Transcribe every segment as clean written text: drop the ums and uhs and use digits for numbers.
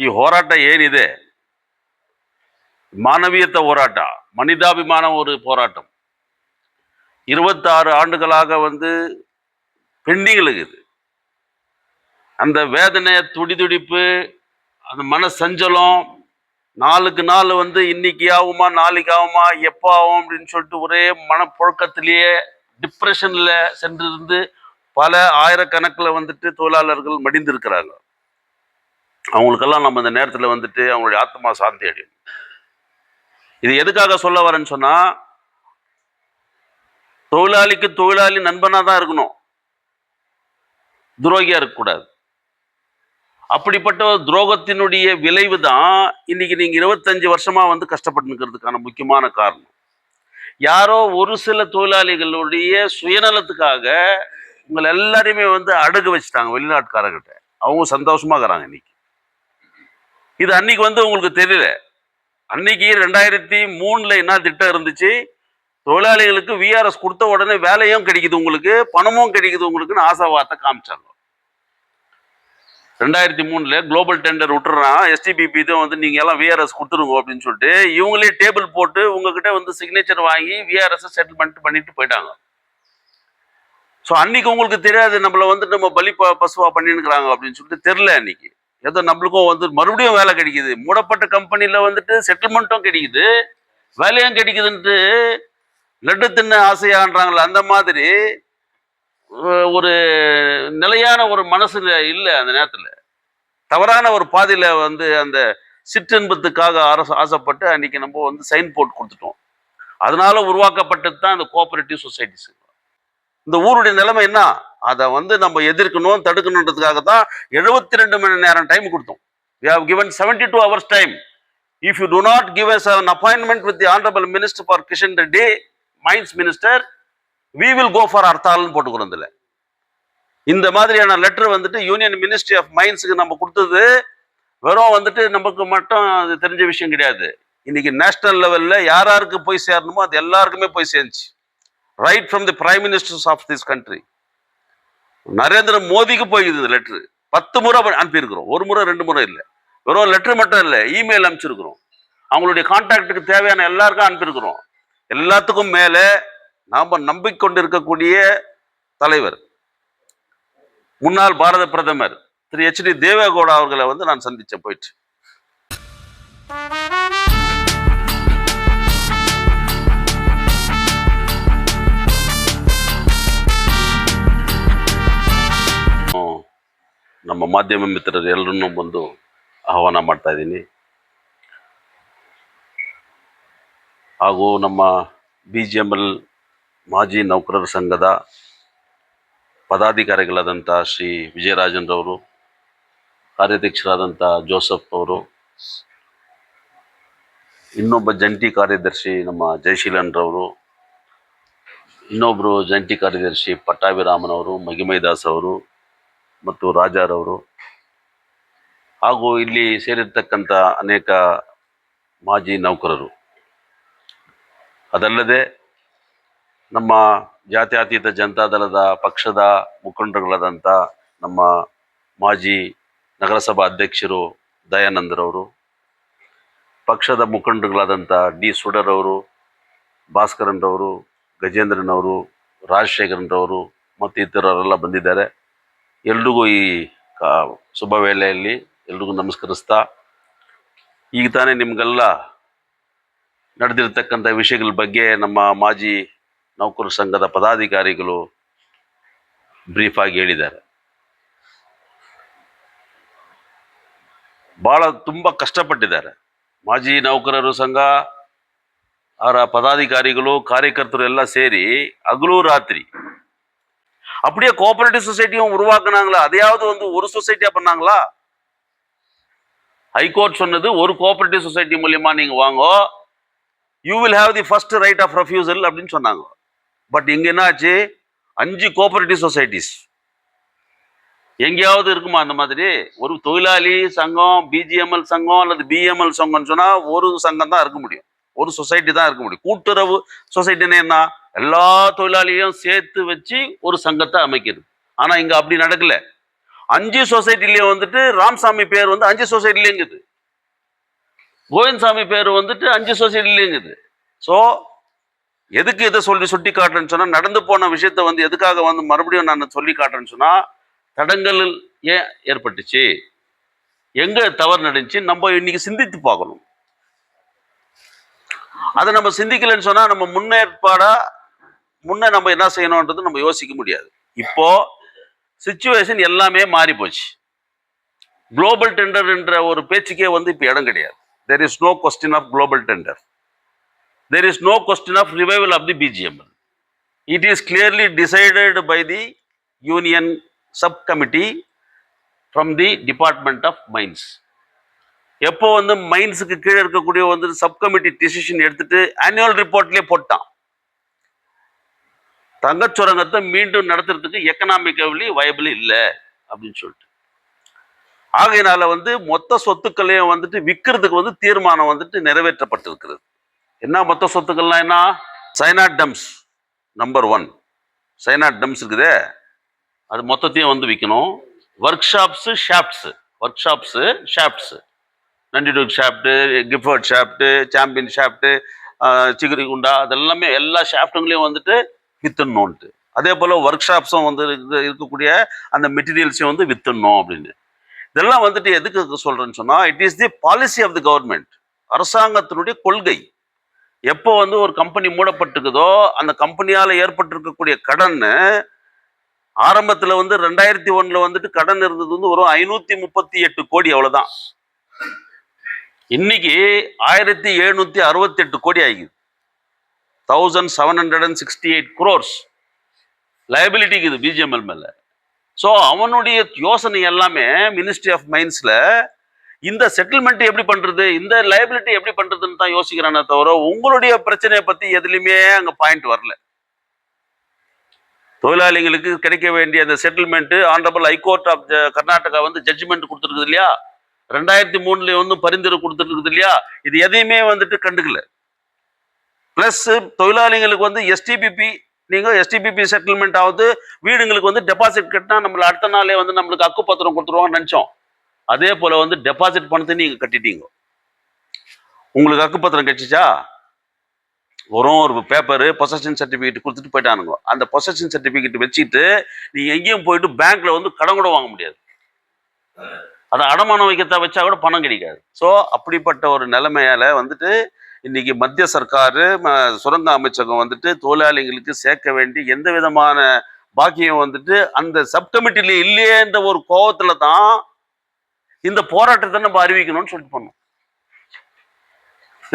ಈ ಹೋರಾಟ ಏನಿದೆ ಮಾನವೀಯತೆ ಹೋರಾಟ, மனிதாபிமான ஒரு போராட்டம். 26 ஆண்டுகளாக பெண்டிங்கில் இருக்குது. அந்த வேதனை, துடிதுடிப்பு, அந்த மன சஞ்சலம், நாளுக்கு நாள் இன்னைக்கு ஆகுமா நாளைக்கு ஆகுமா எப்போ ஆகும் அப்படின்னு சொல்லிட்டு ஒரே மனப்புழக்கத்திலேயே டிப்ரெஷன்ல சென்றிருந்து பல ஆயிரக்கணக்கில் தொழிலாளர்கள் மடிந்திருக்கிறாங்க. அவங்களுக்கெல்லாம் நம்ம இந்த நேரத்தில் அவங்களுடைய ஆத்மா சாந்தி அடையும். இது எதுக்காக சொல்ல வரேன்னு சொன்னா, தொழிலாளிக்கு தொழிலாளி நண்பனா தான் இருக்கணும், துரோகியா இருக்கக்கூடாது. அப்படிப்பட்ட ஒரு துரோகத்தினுடைய விளைவு தான் இன்னைக்கு நீங்க 25 வருஷமா கஷ்டப்பட்டு இருக்கிறதுக்கான முக்கியமான காரணம். யாரோ ஒரு சில தொழிலாளிகளுடைய சுயநலத்துக்காக உங்களை எல்லாரையுமே அடகு வச்சுட்டாங்க வெளிநாட்டுக்காரங்கிட்ட. அவங்க சந்தோஷமா இருக்கிறாங்க இன்னைக்கு. இது அன்னைக்கு உங்களுக்கு தெரியல. அன்னைக்கு 2003 என்ன திட்டம் இருந்துச்சு, தொழிலாளிகளுக்கு விஆர்எஸ் கொடுத்த உடனே வேலையும் கிடைக்குது, உங்களுக்கு பணமும் கிடைக்குது உங்களுக்குன்னு ஆசாவார்த்தை காமிச்சாங்க. 2003 குளோபல் டெண்டர் விட்டுறான் எஸ்டிபிபி தான் நீங்க எல்லாம் விஆர்எஸ் கொடுத்துருங்க அப்படின்னு சொல்லிட்டு இவங்களே டேபிள் போட்டு உங்ககிட்ட சிக்னேச்சர் வாங்கி விஆர்எஸ் செட்டில்மெண்ட் பண்ணிட்டு போயிட்டாங்க. ஸோ அன்னைக்கு உங்களுக்கு தெரியாது நம்மள நம்ம பலி பசுவா பண்ணிருக்கிறாங்க அப்படின்னு சொல்லிட்டு தெரியல. அன்னைக்கு ஏதோ நம்மளுக்கும் மறுபடியும் வேலை கிடைக்குது, மூடப்பட்ட கம்பெனில செட்டில்மெண்ட்டும் கிடைக்குது, வேலையும் கிடைக்குதுன்ட்டு லட்டு தின்ன ஆசையான்றாங்களே, அந்த மாதிரி ஒரு நிலையான ஒரு மனசுல இல்லை. அந்த நேரத்துல தவறான ஒரு பாதையில அந்த சிற்றின்பத்துக்காக ஆசைப்பட்டு அன்னைக்கு நம்ம சைன் போட்டு கொடுத்துட்டோம். அதனால உருவாக்கப்பட்டது தான் இந்த கோஆபரேட்டிவ் சொசைட்டிஸ். இந்த ஊருடைய நிலைமை என்ன, அதை நம்ம எதிர்க்கணும், தடுக்கணுன்றதுக்காக தான் 72 மணி நேரம் டைம் கொடுத்தோம். We have given 72 hours time. If you do not give us an appointment with the honorable minister for Kishan Reddy, mines minister, we will go for hartal போட்டுக்கிறதுல. இந்த மாதிரியான லெட்டர் யூனியன் மினிஸ்ட்ரி ஆஃப் மைன்ஸுக்கு நம்ம கொடுத்தது வெறும் நமக்கு மட்டும் அது தெரிஞ்ச விஷயம் கிடையாது. இன்னைக்கு நேஷனல் லெவல்ல யாராருக்கு போய் சேரணுமோ அது எல்லாருக்குமே போய் சேர்ந்துச்சு. Right from the prime ministers of this country. Narendra மோடிக்கு போயிருக்குது லெட்டர். 10 முறை அனுப்பியிருக்கிறோம், ஒரு முறை 2 முறை இல்லை. வெறும் லெட்டர் மட்டும் இல்லை, இமெயில் அனுப்பிச்சிருக்கிறோம். அவங்களுடைய கான்டாக்டுக்கு தேவையான எல்லாருக்கும் அனுப்பியிருக்கிறோம். எல்லாத்துக்கும் மேலே நாம் நம்பிக்கொண்டு இருக்கக்கூடிய தலைவர், முன்னாள் பாரத பிரதமர் திரு HD தேவேகவுடா அவர்களை நான் சந்திச்ச போயிட்டு. ನಮ್ಮ ಮಾಧ್ಯಮ ಮಿತ್ರರು ಎಲ್ಲರನ್ನೂ ಬಂದು ಆಹ್ವಾನ ಮಾಡ್ತಾ ಇದ್ದೀನಿ. ಹಾಗೂ ನಮ್ಮ BGML ಮಾಜಿ ನೌಕರರ ಸಂಘದ ಪದಾಧಿಕಾರಿಗಳಾದಂಥ ಶ್ರೀ ವಿಜಯರಾಜನ್ ರವರು, ಕಾರ್ಯಾಧ್ಯಕ್ಷರಾದಂಥ ಜೋಸಫ್ ಅವರು, ಇನ್ನೊಬ್ಬ ಜಂಟಿ ಕಾರ್ಯದರ್ಶಿ ನಮ್ಮ ಜಯಶೀಲನ್ ರವರು, ಇನ್ನೊಬ್ಬರು ಜಂಟಿ ಕಾರ್ಯದರ್ಶಿ ಪಟ್ಟಾಭಿರಾಮನ್ ಅವರು, ಮಗಿಮೈದಾಸ್ ಅವರು ಮತ್ತು ರಾಜಾರವರು, ಹಾಗೂ ಇಲ್ಲಿ ಸೇರಿರ್ತಕ್ಕಂಥ ಅನೇಕ ಮಾಜಿ ನೌಕರರು, ಅದಲ್ಲದೆ ನಮ್ಮ ಜಾತ್ಯತೀತ ಜನತಾದಳದ ಪಕ್ಷದ ಮುಖಂಡರುಗಳಾದಂಥ ನಮ್ಮ ಮಾಜಿ ನಗರಸಭಾ ಅಧ್ಯಕ್ಷರು ದಯಾನಂದರವರು, ಪಕ್ಷದ ಮುಖಂಡರುಗಳಾದಂಥ D ಸುಡರವರು, ಭಾಸ್ಕರನ್ರವರು, ಗಜೇಂದ್ರನವರು, ರಾಜಶೇಖರನ್ರವರು ಮತ್ತು ಇತರರೆಲ್ಲ ಬಂದಿದ್ದಾರೆ. ಎಲ್ರಿಗೂ ಈ ಶುಭ ವೇಳೆಯಲ್ಲಿ ಎಲ್ರಿಗೂ ನಮಸ್ಕರಿಸ್ತಾ, ಈಗ ತಾನೇ ನಿಮಗೆಲ್ಲ ನಡೆದಿರ್ತಕ್ಕಂಥ ವಿಷಯಗಳ ಬಗ್ಗೆ ನಮ್ಮ ಮಾಜಿ ನೌಕರರ ಸಂಘದ ಪದಾಧಿಕಾರಿಗಳು ಬ್ರೀಫ್ ಆಗಿ ಹೇಳಿದ್ದಾರೆ. ಭಾಳ ತುಂಬ ಕಷ್ಟಪಟ್ಟಿದ್ದಾರೆ ಮಾಜಿ ನೌಕರರು ಸಂಘ, ಅವರ ಪದಾಧಿಕಾರಿಗಳು, ಕಾರ್ಯಕರ್ತರು ಎಲ್ಲ ಸೇರಿ ಹಗಲು ರಾತ್ರಿ. அப்படியே கோஆபரேட்டிவ் சொசைட்டியும் உருவாக்குனாங்களா? அதையாவது ஒரு சொசைட்டியா பண்ணாங்களா? ஹைகோர்ட் சொன்னது ஒரு கோஆபரேட்டிவ் சொசைட்டி மூலியமா நீங்க வாங்கோ, you will have the first right of refusal அப்படின்னு சொன்னாங்க. பட் இங்க என்னாச்சு, 5 கோஆபரேட்டிவ் சொசைட்டிஸ். எங்கேயாவது இருக்குமா அந்த மாதிரி? ஒரு தொழிலாளி சங்கம், BGML சங்கம் அல்லது BML சங்கம்னு சொன்னா ஒரு சங்கம் தான் இருக்க முடியும், ஒரு சொசைட்டி தான் இருக்க முடியும். கூட்டுறவு சொசைட்டின்னு என்ன, எல்லா தொழிலாளியும் சேர்த்து வச்சு ஒரு சங்கத்தை அமைக்கிறது. ஆனா இங்க அப்படி நடக்கல. 5 சொசைட்டிலயும் வந்துட்டு ராமசாமி பேர் வந்து 5 சொசைட்டிலங்குது, கோவிந்தசாமி பேர் வந்துட்டு 5 சொசைட்டிலங்குது. ஸோ எதுக்கு இதை சுட்டி காட்டுறேன்னு சொன்னா, நடந்து போன விஷயத்த வந்து எதுக்காக வந்து மறுபடியும் நான் சொல்லி காட்டுறேன்னு சொன்னா, தடங்கள் ஏன் ஏற்பட்டுச்சு, எங்க தவறு நடந்துச்சு, நம்ம இன்னைக்கு சிந்தித்து பார்க்கணும். அதை நம்ம சிந்திக்கலன்னு சொன்னா நம்ம முன்ன நம்ம என்ன செய்யணும்ன்றது நம்ம யோசிக்க முடியாது. இப்போ சிச்சுவேஷன் எல்லாமே மாறி போச்சு. குளோபல் டெண்டர் என்ற ஒரு பேச்சுக்கே வந்து இப்ப இடம் கிடையாது. There is no question of global tender. There is no question of revival of the BGML. It is clearly decided by the union subcommittee from the Department of Mines. எப்போ வந்து மைன்ஸுக்கு கீழே இருக்கக்கூடிய வந்து சப்கமிட்டி டிசிஷன் எடுத்துட்டு ஆனுவல் ரிப்போர்ட்லயே போட்டான், தங்கச்சுரங்கத்தை மீண்டும் நடத்துறதுக்கு economically viable இல்லை அப்படின்னு சொல்லிட்டு. ஆகையினால வந்து மொத்த சொத்துக்களையும் வந்துட்டு விற்கிறதுக்கு வந்து தீர்மானம் வந்துட்டு நிறைவேற்றப்பட்டிருக்கிறது. என்ன மொத்த சொத்துக்கள்லாம் என்ன? சைனாட் டம்ஸ் நம்பர் 1 சைனாட் டம்ஸ் இருக்குதே, அது மொத்தத்தையும் வந்து விற்கணும். Workshops Nundydroog shaft, Gifford shaft, Champion shaft, சிகிரி குண்டா, அதெல்லாமே எல்லா ஷாப்ட்டுங்களையும் வந்துட்டு வித்துடணும்ட்டு. அதே போல் ஒர்க் ஷாப்ஸும் வந்து இருக்கக்கூடிய அந்த மெட்டீரியல்ஸையும் வந்து வித்துடணும் அப்படின்னு. இதெல்லாம் வந்துட்டு எதுக்கு சொல்றேன்னு சொன்னா, it is the policy of the government, அரசாங்கத்தினுடைய கொள்கை. எப்போ வந்து ஒரு கம்பெனி மூடப்பட்டிருக்குதோ அந்த கம்பெனியால ஏற்பட்டிருக்கக்கூடிய கடன் ஆரம்பத்துல வந்து 2001 வந்துட்டு கடன் இருந்தது வந்து ஒரு 538 கோடி, அவ்வளவுதான். இன்னைக்கு 1768 கோடி ஆகிது. 1768 crores லைபிலிட்டி இருக்குது பிஜிஎம்எல் மேல. ஸோ அவனுடைய யோசனை எல்லாமே மினிஸ்ட்ரி ஆஃப் மைன்ஸ்ல இந்த செட்டில்மெண்ட் எப்படி பண்றது, இந்த லைபிலிட்டி எப்படி பண்றதுன்னு தான் யோசிக்கிறானே தவிர உங்களுடைய பிரச்சனையை பத்தி எதுலையுமே அங்க பாயிண்ட் வரல. தொழிலாளிகளுக்கு கிடைக்க வேண்டிய அந்த settlement honourable high court of Karnataka வந்து ஜட்ஜ்மெண்ட் கொடுத்துருக்குது இல்லையா, 2003 வந்து பரிந்துரை கொடுத்துருக்குது இல்லையா, இது எதையுமே வந்துட்டு கண்டுக்கல. பிளஸ் தொழிலாளிகளுக்கு வந்து எஸ்டிபிபி செட்டில்மெண்ட் ஆகுது, வீடுங்களுக்கு வந்து டெபாசிட் கட்டினா நம்மள அடுத்த நாளே வந்து நம்மளுக்கு அக்கு பத்திரம் கொடுத்துருவாங்கன்னு நினைச்சோம். அதே போல வந்து டெபாசிட் பணத்தை நீங்க கட்டிட்டீங்க. உங்களுக்கு அக்கு பத்திரம் கிடைச்சிச்சா? ஒரு பேப்பரு பொசஷன் சர்டிபிகேட் கொடுத்துட்டு போயிட்டானுங்க. அந்த பொசஷன் சர்டிபிகேட் வச்சுட்டு நீங்க எங்கேயும் போயிட்டு பேங்க்ல வந்து கடன் கூட வாங்க முடியாது. அதை அடமானம் வைக்கத்தான் வச்சா கூட பணம் கிடைக்காது. ஸோ அப்படிப்பட்ட ஒரு நிலைமையால வந்துட்டு இன்னைக்கு மத்திய சர்க்காரு சுரங்க அமைச்சகம் வந்துட்டு தொழிலாளிகளுக்கு சேர்க்க வேண்டி எந்த விதமான பாக்கியம் வந்துட்டு அந்த சப்கமிட்டில இல்லையேன்ற ஒரு கோபத்துல தான் இந்த போராட்டத்தை நம்ம அறிவிக்கணும்னு சொல்லிட்டு பண்ணோம்.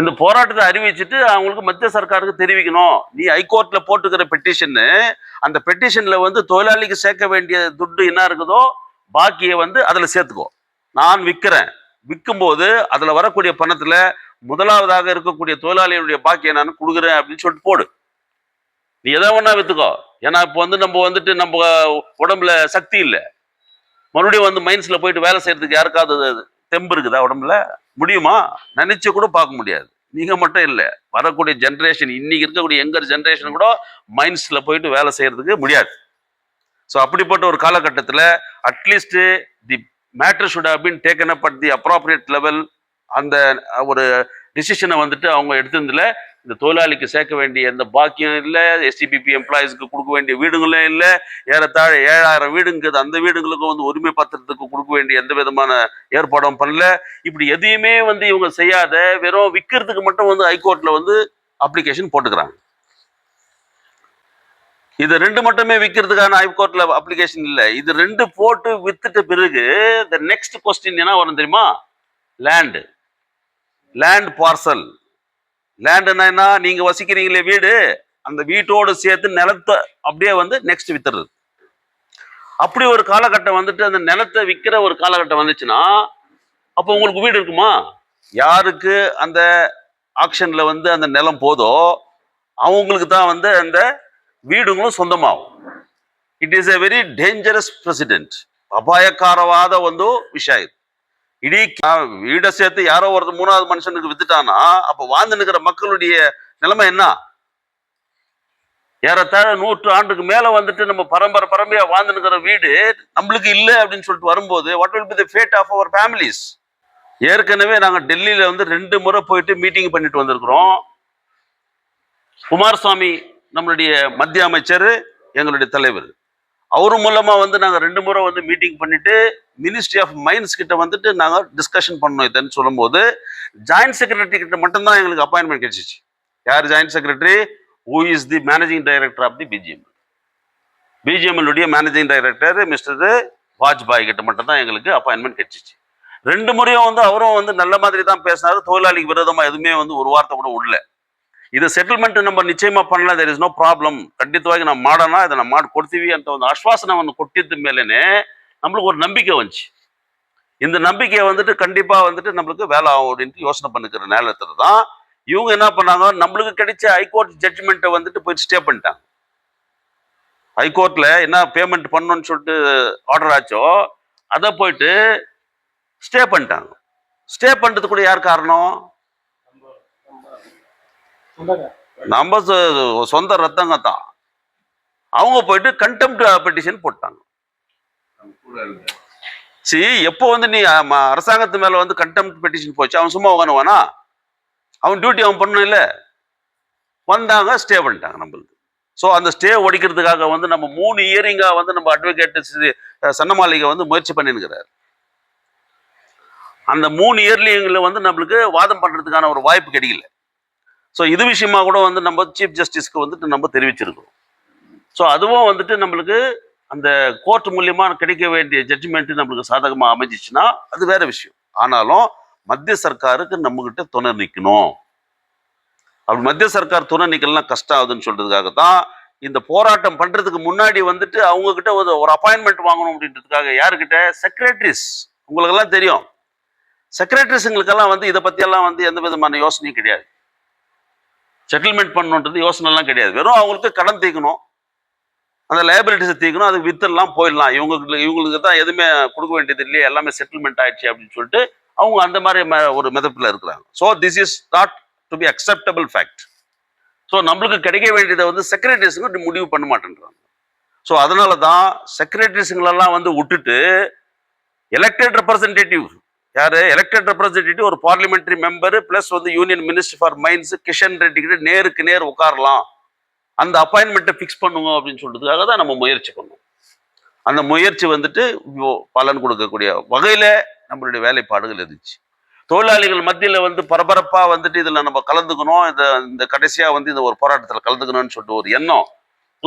இந்த போராட்டத்தை அறிவிச்சுட்டு அவங்களுக்கு மத்திய சர்க்காருக்கு தெரிவிக்கணும், நீ ஹைகோர்ட்ல போட்டுக்கிற பெட்டிஷன், அந்த பெட்டிஷன்ல வந்து தொழிலாளிக்கு சேர்க்க வேண்டிய துட்டு என்ன இருக்குதோ பாக்கியை வந்து அதுல சேர்த்துக்கோ. நான் விற்கிறேன், விற்கும்போது அதுல வரக்கூடிய பணத்துல முதலாவதாக இருக்கக்கூடிய தொழிலாளிகளுடைய பாக்கியை நான் கொடுக்குறேன் அப்படின்னு சொல்லிட்டு போடு. நீ எதை வேணா வித்துக்கோ. ஏன்னா இப்போ வந்து நம்ம உடம்புல சக்தி இல்லை, மறுபடியும் வந்து மைன்ஸ்ல போயிட்டு வேலை செய்யறதுக்கு யாருக்காவது தெம்பு இருக்குதா? உடம்புல முடியுமா? நினைச்சு கூட பார்க்க முடியாது. நீங்க மட்டும் இல்லை, வரக்கூடிய ஜென்ரேஷன், இன்னைக்கு இருக்கக்கூடிய யங்கர் ஜென்ரேஷன் கூட மைன்ஸ்ல போயிட்டு வேலை செய்யறதுக்கு முடியாது. ஸோ அப்படிப்பட்ட ஒரு காலகட்டத்தில் at least the matter should have been taken up at the appropriate level. அந்த ஒரு டிசிஷனை வந்துட்டு அவங்க எடுத்ததுல இந்த தொழிலாளிக்கு சேர்க்க வேண்டிய எந்த பாக்கியம் இல்லை, எஸ்டிபிபி எம்ப்ளாயிஸ்க்கு கொடுக்க வேண்டிய வீடுங்களும் இல்லை, ஏறத்தாழ 7000 வீடுங்கிறது அந்த வீடுங்களுக்கும் வந்து உரிமை பத்திரத்துக்கு கொடுக்க வேண்டிய எந்த விதமான ஏற்பாடும் பண்ணல. இப்படி எதையுமே வந்து இவங்க செய்யாத வெறும் விற்கிறதுக்கு மட்டும் வந்து ஹைகோர்ட்ல வந்து அப்ளிகேஷன் போட்டுக்கிறாங்க. இது 2 மட்டுமே விற்கிறதுக்கான ஹைகோர்ட்ல அப்ளிகேஷன் இல்லை. இது 2 போட்டு வித்துட்ட பிறகு the next question என்ன வரும் தெரியுமா? Land parcel. லேண்ட்னா என்ன? நீங்க வசிக்கிறீங்களே வீடு, அந்த வீட்டோடு சேர்த்து நிலத்தை அப்படியே வந்து நெக்ஸ்ட் வித்துறது. அப்படி ஒரு காலகட்டம் வந்துட்டு அந்த நிலத்தை விற்கிற ஒரு காலகட்டம் வந்துச்சுன்னா அப்போ உங்களுக்கு வீடு இருக்குமா? யாருக்கு அந்த ஆக்ஷன்ல வந்து அந்த நிலம் போதோ அவங்களுக்கு தான் வந்து அந்த வீடுங்களும் சொந்தமாகும். It is a very dangerous precedent. ಅಪಾಯಕಾರವಾದ ಒಂದು ವಿಷಯ ಇದು. இடி வீடை சேர்த்து யாரோ ஒரு 3வது மனுஷனுக்கு வித்துட்டானா அப்ப வாழ்ந்து நிற்கிற மக்களுடைய நிலைமை என்ன? ஏறத்தாழ 100 ஆண்டுக்கு மேல வந்துட்டு நம்ம பரம்பரையா வாழ்ந்துக்கிற வீடு நம்மளுக்கு இல்லை அப்படின்னு சொல்லிட்டு வரும்போது what will be the fate of our families? ஏற்கனவே நாங்க டெல்லியில வந்து 2 முறை போயிட்டு மீட்டிங் பண்ணிட்டு வந்திருக்கிறோம். குமாரசாமி நம்மளுடைய மத்திய அமைச்சர், எங்களுடைய தலைவர், அவரு மூலமா வந்து நாங்க 2 முறை வந்து மீட்டிங் பண்ணிட்டு மினிஸ்ட்ரி ஆஃப் மைன்ஸ் கிட்ட வந்துட்டு நாங்க டிஸ்கஷன் பண்ணோம். இதுன்னு சொல்லும்போது ஜாயிண்ட் செக்ரட்டரி கிட்ட மட்டும்தான் எங்களுக்கு அப்பாயின்மெண்ட் கிடைச்சிச்சு. யார் joint secretary? Who is the managing director of the BGM. பிஜிஎம்லுடைய மேனேஜிங் டைரக்டர் மிஸ்டர் வாஜ்பாய் கிட்ட மட்டும் தான் எங்களுக்கு அப்பாயின்மெண்ட் கிடைச்சிச்சு. 2 முறையும் வந்து அவரும் வந்து நல்ல மாதிரி தான் பேசினாரு. தொழிலாளிக்கு விரோதமா எதுவுமே வந்து ஒரு வார்த்தை கூட உள்ள. ಇದು ಸೆಟಲ್ಮೆಂಟ್ ನಮ್ಮ ನಿಶ್ಚಯ ಮಾಡಲ್ಲ, ದೇರ್ ಇಸ್ ನೋ ಪ್ರಾಬ್ಲಮ್, ಖಂಡಿತವಾಗಿ ನಾವು ಮಾಡೋಣ, ಇದನ್ನ ಮಾಡಿಕೊಡ್ತೀವಿ ಅಂತ ಒಂದು ಆಶ್ವಾಸನವನ್ನು ಕೊಟ್ಟಿದ್ದ ಮೇಲೆನೆ நம்மளுக்கு ஒரு நம்பிக்கை வந்துச்சு. இந்த நம்பிக்கையை வந்துட்டு கண்டிப்பா வந்துட்டு நம்மளுக்கு வேலை ஆகும் அப்படின்ட்டு யோசனை பண்ணிக்கிற நேரத்துல தான் இவங்க என்ன பண்ணாங்க, நம்மளுக்கு கிடைச்ச ஹைகோர்ட் ஜட்ஜ்மெண்ட்டை வந்துட்டு போயிட்டு ஸ்டே பண்ணிட்டாங்க. ஹைகோர்ட்ல என்ன பேமெண்ட் பண்ணணும்னு சொல்லிட்டு ஆர்டர் ஆச்சோ அதை போயிட்டு ஸ்டே பண்ணிட்டாங்க. ஸ்டே பண்றது கூட யார் காரணம்? நம்ம சொந்த ரத்தங்க தான். அவங்க போயிட்டு கண்டெம்ட் பெட்டிஷன் போட்டாங்க. சரி, எப்போ வந்து நீ அரசாங்கத்து மேல வந்து கண்டெம்ட் பெட்டிஷன் போச்சு, அவன் சும்மா உட்காந்துவானா? அவன் டியூட்டி அவன் பண்ணணும் இல்ல. வந்தாங்க, ஸ்டே பண்ணிட்டாங்க நம்மளுக்கு. ஸோ அந்த ஸ்டே ஒடிக்கிறதுக்காக வந்து நம்ம 3 இயரிங்கா வந்து நம்ம அட்வொகேட் சன்னமாளிகை வந்து முயற்சி பண்ணிருக்கிறார். அந்த 3 இயர்லிங்களை வந்து நம்மளுக்கு வாதம் பண்றதுக்கான ஒரு வாய்ப்பு கிடைக்கல. ஸோ இது விஷயமா கூட வந்து நம்ம சீஃப் ஜஸ்டிஸ்க்கு வந்துட்டு நம்ம தெரிவிச்சிருக்கோம். ஸோ அதுவும் வந்துட்டு நம்மளுக்கு அந்த கோர்ட் மூலியமா கிடைக்க வேண்டிய ஜட்ஜ்மெண்ட் நம்மளுக்கு சாதகமாக அமைஞ்சிச்சுன்னா அது வேற விஷயம். ஆனாலும் மத்திய சர்க்காருக்கு நம்ம கிட்ட துணை நிற்கணும். அப்படி மத்திய சர்க்கார் துணை நிற்கலாம் கஷ்டம் ஆகுதுன்னு சொல்றதுக்காக தான் இந்த போராட்டம் பண்றதுக்கு முன்னாடி வந்துட்டு அவங்க கிட்ட ஒரு அப்பாயின்மெண்ட் வாங்கணும் அப்படின்றதுக்காக யாருக்கிட்ட? செக்ரட்டரிஸ். உங்களுக்கு எல்லாம் தெரியும், செக்ரட்டரிஸுங்களுக்கெல்லாம் வந்து இதை பத்தியெல்லாம் வந்து எந்த விதமான யோசனையும் கிடையாது. செட்டில்மெண்ட் பண்ணணுன்றது யோசனை எல்லாம் கிடையாது. வெறும் அவங்களுக்கு கடன் தீக்கணும், அந்த லைபிலிட்டிஸை தீக்கணும், அதுக்கு வித்தெல்லாம் போயிடலாம். இவங்களுக்கு தான் எதுவுமே கொடுக்க வேண்டியது இல்லையே, எல்லாமே செட்டில்மெண்ட் ஆயிடுச்சு அப்படின்னு சொல்லிட்டு அவங்க அந்த மாதிரி ஒரு மெதப்பில் இருக்கிறாங்க. So this is not to be acceptable fact. So நம்மளுக்கு கிடைக்க வேண்டியதை வந்து செக்ரட்டரிஸுங்க முடிவு பண்ண மாட்டேன்றாங்க. ஸோ அதனால தான் செக்ரட்டரிஸுங்களெல்லாம் வந்து விட்டுட்டு எலெக்டட் ரெப்ரசன்டேட்டிவ், யாரு எலெக்டட் ரெப்ரசன்டேட்டிவ், ஒரு பார்லிமெண்டரி மெம்பர் பிளஸ் வந்து union minister for mines Kishan Reddy கிட்ட நேருக்கு நேர் உட்காரலாம், அந்த அப்பாயின்மெண்ட்டை ஃபிக்ஸ் பண்ணுங்க அப்படின்னு சொல்றதுக்காக தான் நம்ம முயற்சி பண்ணோம். அந்த முயற்சி வந்துட்டு பலன் கொடுக்கக்கூடிய வகையில நம்மளுடைய வேலைப்பாடுகள் இருந்துச்சு. தொழிலாளிகள் மத்தியில வந்து பரபரப்பா வந்துட்டு இதுல நம்ம கலந்துக்கணும், இந்த கடைசியா வந்து இந்த ஒரு போராட்டத்தில் கலந்துக்கணும்னு சொல்லிட்டு ஒரு எண்ணம்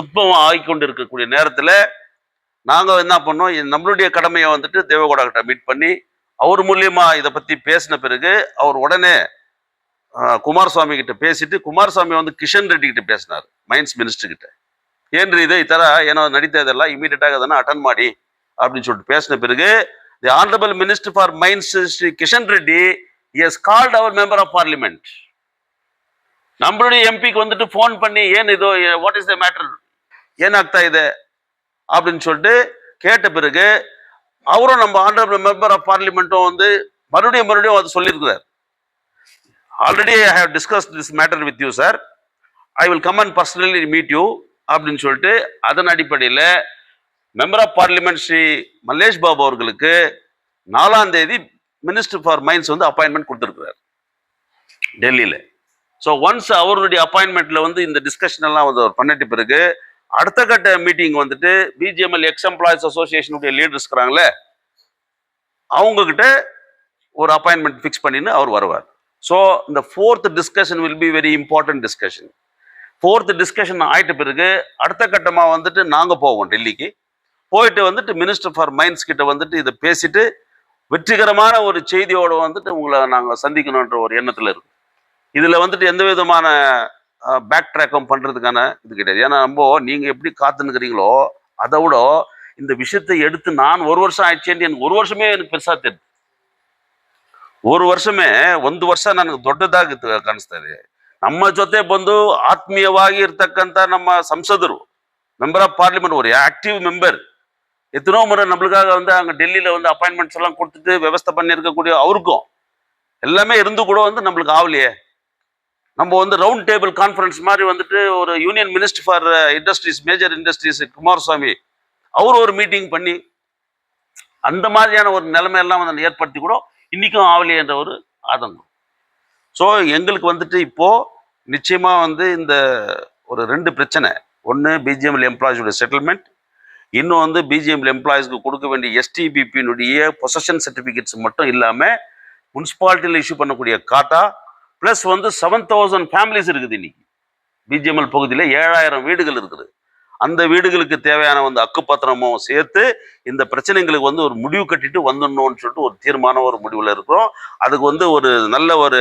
உத்பவம் ஆகிக்கொண்டு இருக்கக்கூடிய நேரத்துல நாங்க என்ன பண்ணோம், நம்மளுடைய கடமையை வந்துட்டு தேவகவுடா கிட்ட மீட் பண்ணி அவர் மூலியமா இதை பத்தி பேசின பிறகு அவர் உடனே ಕುಮಾರಸ್ವಾಮಿ கிட்ட பேசிட்டு ಕುಮಾರಸ್ವಾಮಿ வந்து கிஷன் ரெட்டி கிட்ட பேசினார், மைன்ಸ್ மினிஸ்டர் கிட்ட. ಏನ್ರಿ ಇದು ಈ ತರ ಏನೋ ನಡೀತಾ ಇದೆಲ್ಲ, ಇಮಿಡಿಯೇಟ್ ಆಗಿ ಅದನ್ನ ಅಟೆಂಡ್ ಮಾಡಿ அப்படின்னு சொல்லிட்டு பேசின பிறகு the honourable minister for mines Shri Kishan Reddy has called our member of parliament. நம்மளுடைய எம்பிக்கு வந்துட்டு ஃபோன் பண்ணி ஏன் இதோ வாட் இஸ் த மேட்டர், ஏனாಗ್ತಾ ಇದೆ அப்படின்னு சொல்லிட்டு கேட்ட பிறகு அவரும் நம்ம ஆனரபிள் மெம்பர் ஆஃப் பார்லிமெண்ட்டும் வந்து மறுபடியும் அது சொல்லியிருக்கிறார். Already I have discussed this matter with you sir, I will come and personally meet you அப்படின்னு சொல்லிட்டு அதன் அடிப்படையில் member of parliament Shri Mallesh Babu அவர்களுக்கு 4ஆம் தேதி மினிஸ்டர் ஃபார் மைன்ஸ் வந்து அப்பாயின்மெண்ட் கொடுத்துருக்கிறார் டெல்லியில். ஸோ ஒன்ஸ் அவருடைய அப்பாயின்மெண்ட்ல வந்து இந்த டிஸ்கஷன் எல்லாம் வந்து அவர் பண்ணிட்ட பிறகு அடுத்த கட்ட மீட்டிங் வந்துட்டு பிஜிஎம்எல் எக்ஸ் எம்ப்ளாயிஸ் அசோசியேஷனுடைய லீடர்ஸ் இருக்கிறாங்களே அவங்க கிட்ட ஒரு அப்பாயின்மெண்ட் ஃபிக்ஸ் பண்ணின்னு அவர் வருவார். ஸோ இந்த 4th discussion will be very important discussion. 4th discussion ஆயிட்ட பிறகு அடுத்த கட்டமாக வந்துட்டு நாங்கள் போவோம் டெல்லிக்கு. போயிட்டு வந்துட்டு மினிஸ்டர் ஃபார் மைன்ஸ் கிட்ட வந்துட்டு இதை பேசிட்டு வெற்றிகரமான ஒரு செய்தியோட வந்துட்டு உங்களை நாங்கள் சந்திக்கணுன்ற ஒரு எண்ணத்தில் இருக்கும். இதில் வந்துட்டு எந்த விதமான பேக் ட்ராக்கம் பண்ணுறதுக்கான இது கிடையாது. ஏன்னா நீங்கள் எப்படி காத்துனுக்கிறீங்களோ அதை விட இந்த விஷயத்தை எடுத்து நான் 1 வருஷம் ஆயிடுச்சேன்னு எனக்கு 1 வருஷமே எனக்கு பெருசாக தெரியுது. 1 ವರ್ಷಮೇ 1 ವರ್ಷ ನನಗೆ ದೊಡ್ಡದಾಗಿ ಕಾಣಿಸ್ತಾ ಇದೆ. ನಮ್ಮ ಜೊತೆ ಬಂದು ಆತ್ಮೀಯವಾಗಿ ಇರ್ತಕ್ಕಂಥ ನಮ್ಮ ಸಂಸದರು, மெம்பர் ஆஃப் பார்லிமெண்ட், ஒரு ஆக்டிவ் மெம்பர், எத்தனோ முறை நம்மளுக்காக வந்து அங்கே டெல்லியில் வந்து அப்பாயின்மெண்ட்ஸ் எல்லாம் கொடுத்துட்டு விவஸ்தை பண்ணியிருக்கக்கூடிய அவருக்கும் எல்லாமே இருந்து கூட வந்து நம்மளுக்கு ஆகலையே. நம்ம வந்து ரவுண்ட் டேபிள் கான்ஃபரன்ஸ் மாதிரி வந்துட்டு ஒரு union minister for industries, major industries Kumaraswamy அவர் ஒரு மீட்டிங் பண்ணி அந்த மாதிரியான ஒரு நிலைமையெல்லாம் வந்து ஏற்படுத்தி கூட இன்னைக்கும் ஆவலியே என்ற ஒரு ஆதங்கம். ஸோ எங்களுக்கு வந்துட்டு இப்போ நிச்சயமா வந்து இந்த ஒரு 2 பிரச்சனை. ஒன்று பிஜிஎம்எல் எம்ப்ளாயிஸோட செட்டில்மெண்ட், இன்னும் வந்து பிஜிஎம்எல் எம்ப்ளாயிஸ்க்கு கொடுக்க வேண்டிய எஸ்டிபிபியினுடைய பொசஷன் சர்டிஃபிகேட்ஸ் மட்டும் இல்லாமல் முனிசிபாலிட்டியில் இஷ்யூ பண்ணக்கூடிய காட்டா ப்ளஸ் வந்து 7,000 ஃபேமிலிஸ் இருக்குது. இன்னைக்கு பிஜிஎம்எல் பகுதியில் 7,000 வீடுகள் இருக்குது. அந்த வீடுகளுக்கு தேவையான வந்து அக்குப்பத்திரமும் சேர்த்து இந்த பிரச்சனைகளுக்கு வந்து ஒரு முடிவு கட்டிட்டு வந்துடணும்னு சொல்லிட்டு ஒரு தீர்மான ஒரு முடிவில் இருக்கிறோம். அதுக்கு வந்து ஒரு நல்ல ஒரு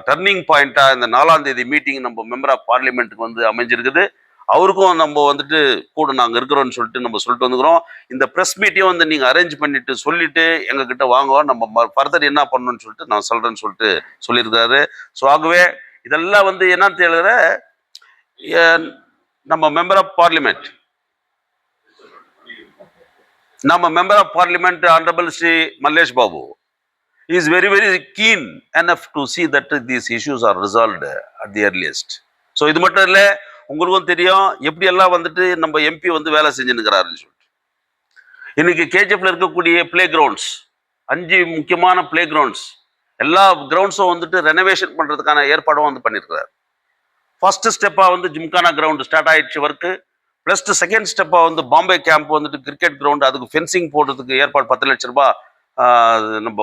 டர்னிங் பாயிண்டா இந்த 4ஆம் தேதி மீட்டிங் நம்ம மெம்பர் ஆஃப் பார்லிமெண்ட்டுக்கு வந்து அமைஞ்சிருக்குது. அவருக்கும் நம்ம வந்துட்டு கூட நாங்கள் இருக்கிறோம்னு சொல்லிட்டு வந்துக்கிறோம். இந்த ப்ரெஸ் மீட்டையும் வந்து நீங்கள் அரேஞ்ச் பண்ணிட்டு சொல்லிட்டு எங்ககிட்ட வாங்குவோம், நம்ம ஃபர்தர் என்ன பண்ணணும்னு சொல்லிட்டு நான் சொல்றேன்னு சொல்லிட்டு சொல்லியிருக்காரு. ஸோ ஆகவே இதெல்லாம் வந்து என்ன தெரியல, நம்ம member of parliament honourable Shri Mallesh Babu is very very keen enough to see that these issues are resolved at the earliest. So இது மட்டும் இல்லை, உங்களுக்கும் தெரியும் எப்படி எல்லாம் வந்துட்டு நம்ம எம்பி வந்து வேலை செஞ்சுன்னுக்கிறாருன்னு சொல்லிட்டு. இன்னைக்கு கேஜிஎஃப்ல இருக்கக்கூடிய பிளே கிரவுண்ட்ஸ் 5 முக்கியமான பிளே கிரவுண்ட்ஸ் எல்லா கிரவுண்ட்ஸும் வந்துட்டு ரெனோவேஷன் பண்றதுக்கான ஏற்பாடும் வந்து பண்ணியிருக்கிறார். ஃபர்ஸ்ட் ஸ்டெப்பா வந்து ஜிம்கானா கிரவுண்ட் ஸ்டார்ட் ஆயிடுச்சு ஒர்க்கு. ப்ளஸ் செகண்ட் ஸ்டெப்பா வந்து பாம்பே கேம்ப் வந்துட்டு கிரிக்கெட் கிரவுண்ட், அதுக்கு ஃபென்சிங் போடுறதுக்கு ஏற்பாடு 10 லட்சம் ரூபாய் நம்ம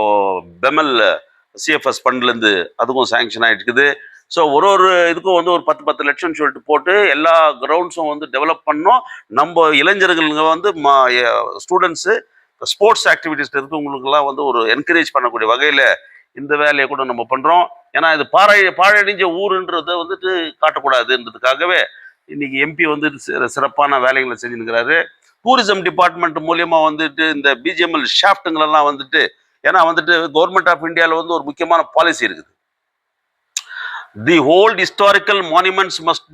பெமல் சிஎஃப்எஸ் ஃபண்ட்லேருந்து அதுக்கும் சேங்ஷன் ஆகிட்டுருக்குது. ஸோ ஒரு இதுக்கும் வந்து ஒரு 10 லட்சம்னு சொல்லிட்டு போட்டு எல்லா கிரவுண்ட்ஸும் வந்து டெவலப் பண்ணோம். நம்ம இளைஞர்களுங்க வந்து ஸ்டூடெண்ட்ஸு ஸ்போர்ட்ஸ் ஆக்டிவிட்டீஸ் இருக்கவங்களுக்கெல்லாம் வந்து ஒரு என்கரேஜ் பண்ணக்கூடிய வகையில் இந்த வேலையை கூட நம்ம பண்ணுறோம். ஏன்னா இது பாழடைஞ்ச ஊருன்றதை வந்துட்டு காட்டக்கூடாதுன்றதுக்காகவே இன்னைக்கு எம்பி வந்து சிறப்பான வேலைகளை செஞ்சுருக்கிறாரு. டூரிசம் டிபார்ட்மெண்ட் மூலியமா வந்துட்டு இந்த பிஜிஎம்எல் ஷாஃப்ட்டுங்களெல்லாம் வந்துட்டு, ஏன்னா வந்துட்டு கவர்மெண்ட் ஆஃப் இந்தியாவில் வந்து ஒரு முக்கியமான பாலிசி இருக்குது. The old historical monuments must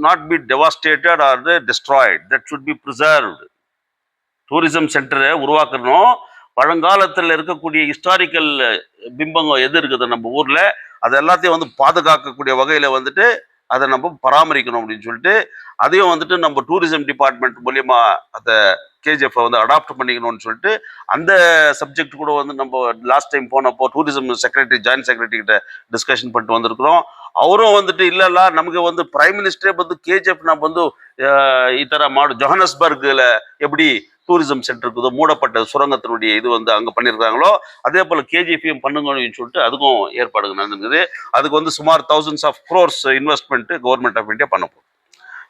not be devastated or destroyed, that should be preserved. Tourism சென்டரை உருவாக்கணும். பழங்காலத்தில் இருக்கக்கூடிய ஹிஸ்டாரிக்கல் பிம்பங்கள் எது இருக்குது நம்ம ஊர்ல, அது எல்லாத்தையும் வந்து பாதுகாக்கக்கூடிய வகையில வந்துட்டு அதை நம்ம பராமரிக்கணும் அப்படின்னு சொல்லிட்டு, அதையும் வந்துட்டு நம்ம டூரிசம் டிபார்ட்மெண்ட் மூலியமா அதை கேஜிஎஃப் வந்து அடாப்ட் பண்ணிக்கணும்னு சொல்லிட்டு அந்த சப்ஜெக்ட் கூட வந்து நம்ம லாஸ்ட் டைம் போனப்போ டூரிசம் செக்ரட்டரி, ஜாயின்ட் செக்ரட்டரி கிட்ட டிஸ்கஷன் பண்ணிட்டு வந்திருக்கிறோம். அவரும் வந்துட்டு இல்ல நமக்கு வந்து பிரைம் மினிஸ்டரே வந்து கேஜிஎஃப் நம்ம வந்து இத்தர ஜோஹனஸ்பர்க்ல எப்படி டூரிசம் சென்டருக்கு மூடப்பட்ட சுரங்கத்தினுடைய இது வந்து அங்கே பண்ணியிருக்காங்களோ அதே போல் கேஜிஎஃப்ஐயும் பண்ணுங்கன்னு சொல்லிட்டு அதுக்கும் ஏற்பாடுகள் நடந்துருக்குது. அதுக்கு வந்து சுமார் thousands of crores investment government of India பண்ண போகுது.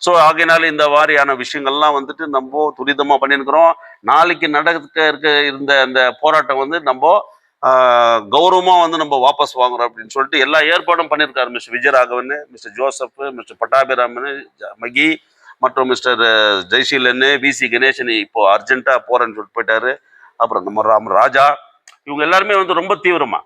ஸோ ஆகையினால இந்த வாரியான விஷயங்கள்லாம் வந்துட்டு நம்ம துரிதமாக பண்ணியிருக்கிறோம். நாளைக்கு இருந்த அந்த போராட்டம் வந்து நம்ம கௌரவமாக வந்து நம்ம வாபஸ் வாங்குறோம் அப்படின்னு சொல்லிட்டு எல்லா ஏற்பாடும் பண்ணியிருக்காரு. Mister Vijayaraghavan, mister Joseph, mister Pattabiraman, Mahi மற்றும் மிஸ்டர் ஜெய்சீலன், விசி கணேசன் இப்போ அர்ஜென்ட்டா போறேன்னு சொல்லிட்டு போயிட்டாரு. அப்புறம் நம்ம ராஜா, இவங்க எல்லாருமே வந்து ரொம்ப தீவிரமா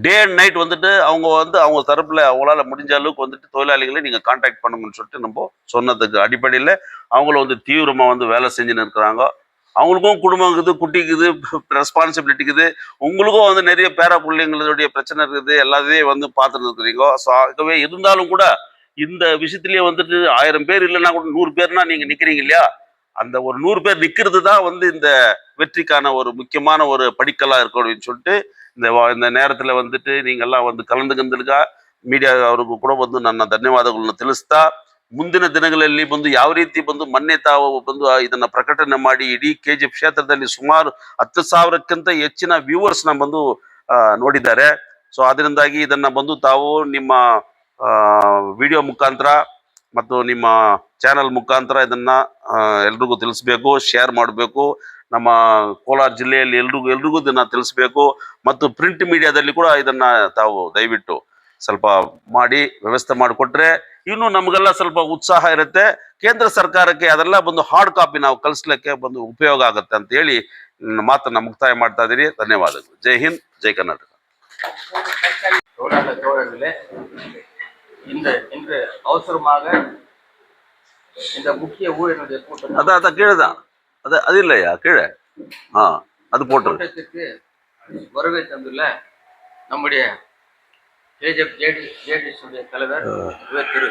டே அண்ட் நைட் வந்துட்டு அவங்க தரப்புல அவங்களால முடிஞ்ச அளவுக்கு வந்துட்டு தொழிலாளிகளை நீங்க கான்டாக்ட் பண்ணுங்கன்னு சொல்லிட்டு நம்ம சொன்னதுக்கு அடிப்படையில் அவங்களும் வந்து தீவிரமா வந்து வேலை செஞ்சுன்னு இருக்கிறாங்க. அவங்களுக்கும் குடும்பம் இருக்குது, குட்டிக்குது, ரெஸ்பான்சிபிலிட்டி இருக்குது. உங்களுக்கும் வந்து நிறைய பேர பிள்ளைங்களுடைய பிரச்சனை இருக்குது, எல்லாத்தையும் வந்து பார்த்துட்டு இருக்கிறீங்க. ஸோ ஆகவே இருந்தாலும் கூட இந்த விஷயத்திலேயே வந்துட்டு 1000 பேர் இல்லைன்னா கூட 100 பேர்னா நீங்க நிக்கிறீங்க இல்லையா, அந்த ஒரு 100 பேர் நிக்கிறது தான் வந்து இந்த வெற்றிக்கான ஒரு முக்கியமான ஒரு படிக்கலா இருக்கும் அப்படின்னு சொல்லிட்டு இந்த நேரத்துல வந்துட்டு நீங்க எல்லாம் வந்து ಕಲಂದುಕೊಂಡಲ್ಗ ಮೀಡಿಯಾ ಅವ್ರಿಗೂ ಕೂಡ ಒಂದು ನನ್ನ ಧನ್ಯವಾದಗಳನ್ನು ತಿಳಿಸ್ತಾ, ಮುಂದಿನ ದಿನಗಳಲ್ಲಿ ಬಂದು ಯಾವ ರೀತಿ ಬಂದು ಮೊನ್ನೆ ತಾವು ಬಂದು ಇದನ್ನ ಪ್ರಕಟಣೆ ಮಾಡಿ ಇಡೀ ಕೆಜಿಎಫ್ ಕ್ಷೇತ್ರದಲ್ಲಿ ಸುಮಾರು 10,000ಕ್ಕಿಂತ ಹೆಚ್ಚಿನ ವ್ಯೂವರ್ಸ್ ನ ಬಂದು ನೋಡಿದ್ದಾರೆ. ಸೊ ಅದರಿಂದಾಗಿ ಇದನ್ನ ಬಂದು ತಾವು ನಿಮ್ಮ ವಿಡಿಯೋ ಮುಖಾಂತರ ಮತ್ತು ನಿಮ್ಮ ಚಾನಲ್ ಮುಖಾಂತರ ಇದನ್ನ ಎಲ್ರಿಗೂ ತಿಳಿಸ್ಬೇಕು, ಶೇರ್ ಮಾಡಬೇಕು. ನಮ್ಮ ಕೋಲಾರ ಜಿಲ್ಲೆಯಲ್ಲಿ ಎಲ್ರಿಗೂ ಇದನ್ನ ತಿಳಿಸ್ಬೇಕು. ಮತ್ತು ಪ್ರಿಂಟ್ ಮೀಡಿಯಾದಲ್ಲಿ ಕೂಡ ಇದನ್ನ ತಾವು ದಯವಿಟ್ಟು ಸ್ವಲ್ಪ ಮಾಡಿ ವ್ಯವಸ್ಥೆ ಮಾಡಿಕೊಟ್ರೆ ಇನ್ನು ನಮಗೆಲ್ಲ ಸ್ವಲ್ಪ ಉತ್ಸಾಹ ಇರುತ್ತೆ. ಕೇಂದ್ರ ಸರ್ಕಾರಕ್ಕೆ ಅದೆಲ್ಲ ಬಂದು ಹಾರ್ಡ್ ಕಾಪಿ ನಾವು ಕಳಿಸ್ಲಿಕ್ಕೆ ಬಂದು ಉಪಯೋಗ ಆಗುತ್ತೆ ಅಂತ ಹೇಳಿ ಮಾತನ್ನ ಮುಕ್ತಾಯ ಮಾಡ್ತಾ ಇದ್ದೀನಿ. ಧನ್ಯವಾದಗಳು. ಜೈ ಹಿಂದ್, ಜೈ ಕರ್ನಾಟಕ. இன்று அவசரமாக இந்த முக்கிய ஊழியர்களுடைய கூட்டம் அதான் கீழேதான், அது இல்லையா கீழே அது போட்டு கூட்டத்திற்கு வருகை தந்துள்ள நம்முடைய கேஜிஎஃப் ஜேடிஎஸ் தலைவர் திரு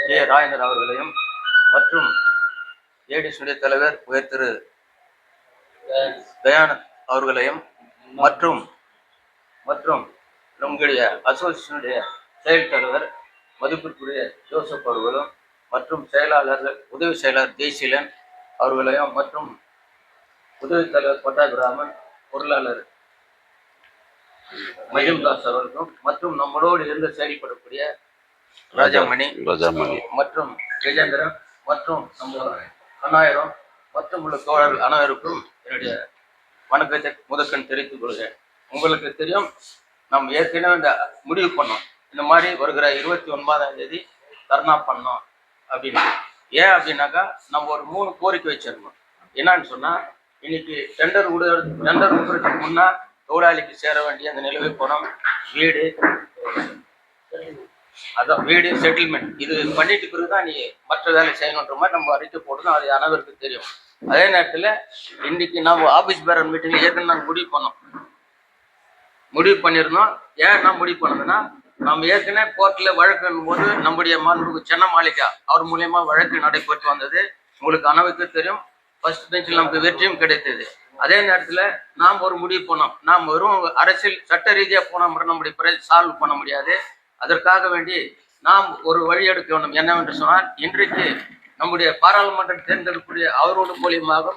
கே ராஜேந்தர் அவர்களையும் மற்றும் ஜேடிஎஸ் தலைவர் திரு தயானந்த் அவர்களையும் மற்றும் மற்றும் நம்முடைய அசோசியேஷனுடைய செயல் தலைவர் மதிப்பிற்குரிய ஜோசப் அவர்களும் மற்றும் செயலாளர்கள் உதவி செயலாளர் ஜெய்சீலன் அவர்களையும் மற்றும் உதவி தலைவர் பட்டாபிராமன் பொருளாளர் மஜும்தாஸ் அவர்களுக்கும் மற்றும் நம்மளோடு இருந்து செயல்படக்கூடிய ராஜாமணி மற்றும் கஜேந்திரன் மற்றும் நம்ம கண்ணாயிரம் மற்றும் உள்ள தோழர்கள் அனைவருக்கும் என்னுடைய வணக்கத்தை முதற்கண் தெரிவித்துக் கொள்கிறேன். உங்களுக்கு தெரியும், நம்ம ஏற்கனவே இந்த முடிவு பண்ணோம், இந்த மாதிரி வருகிற 29ஆம் தேதி தர்ணா பண்ணோம் அப்படின்னு. ஏன் அப்படின்னாக்கா நம்ம ஒரு 3 கோரிக்கை வச்சிருந்தோம். என்னன்னு சொன்னா, இன்னைக்கு டெண்டர் விடுறதுக்கு முன்னா தொழிலாளிக்கு சேர வேண்டிய அந்த நிலுவை பணம், வீடு, அதான் வீடு செட்டில்மெண்ட், இது பண்ணிட்டு பிறகுதான் நீ மற்ற வேலை செய்யணுன்ற மாதிரி நம்ம அறிக்கை போட்டோம். அது அனைவருக்கும் தெரியும். அதே நேரத்தில் இன்னைக்கு நம்ம ஆபீஸ் பேரன் மீட்டிங்ல ஏற்கனவே நாங்கள் முடிவு பண்ணியிருந்தோம். ஏன் நான் முடிவு பண்ணதுன்னா, நம்ம ஏற்கனவே கோர்ட்டில் வழக்குன்னும் போது நம்முடைய மாண்புமிகு சென்ன மாளிகா அவர் மூலயமா வழக்கு நடைபெற்று வந்தது. உங்களுக்கு அனைவருக்கு தெரியும். ஃபர்ஸ்ட் பெஞ்சில் நமக்கு வெற்றியும் கிடைத்தது. அதே நேரத்தில் நாம் ஒரு முடிவு பண்ணோம், நாம் வெறும் அரசியல் சட்ட ரீதியாக போனால் மட்டும் நம்முடைய பிரச்சனை சால்வ் பண்ண முடியாது. அதற்காக வேண்டி நாம் ஒரு வழி எடுக்க வேண்டும். என்னவென்று சொன்னால், இன்றைக்கு நம்முடைய பாராளுமன்றம் தேர்ந்தெடுக்கக்கூடிய அவரோடு மூலியமாக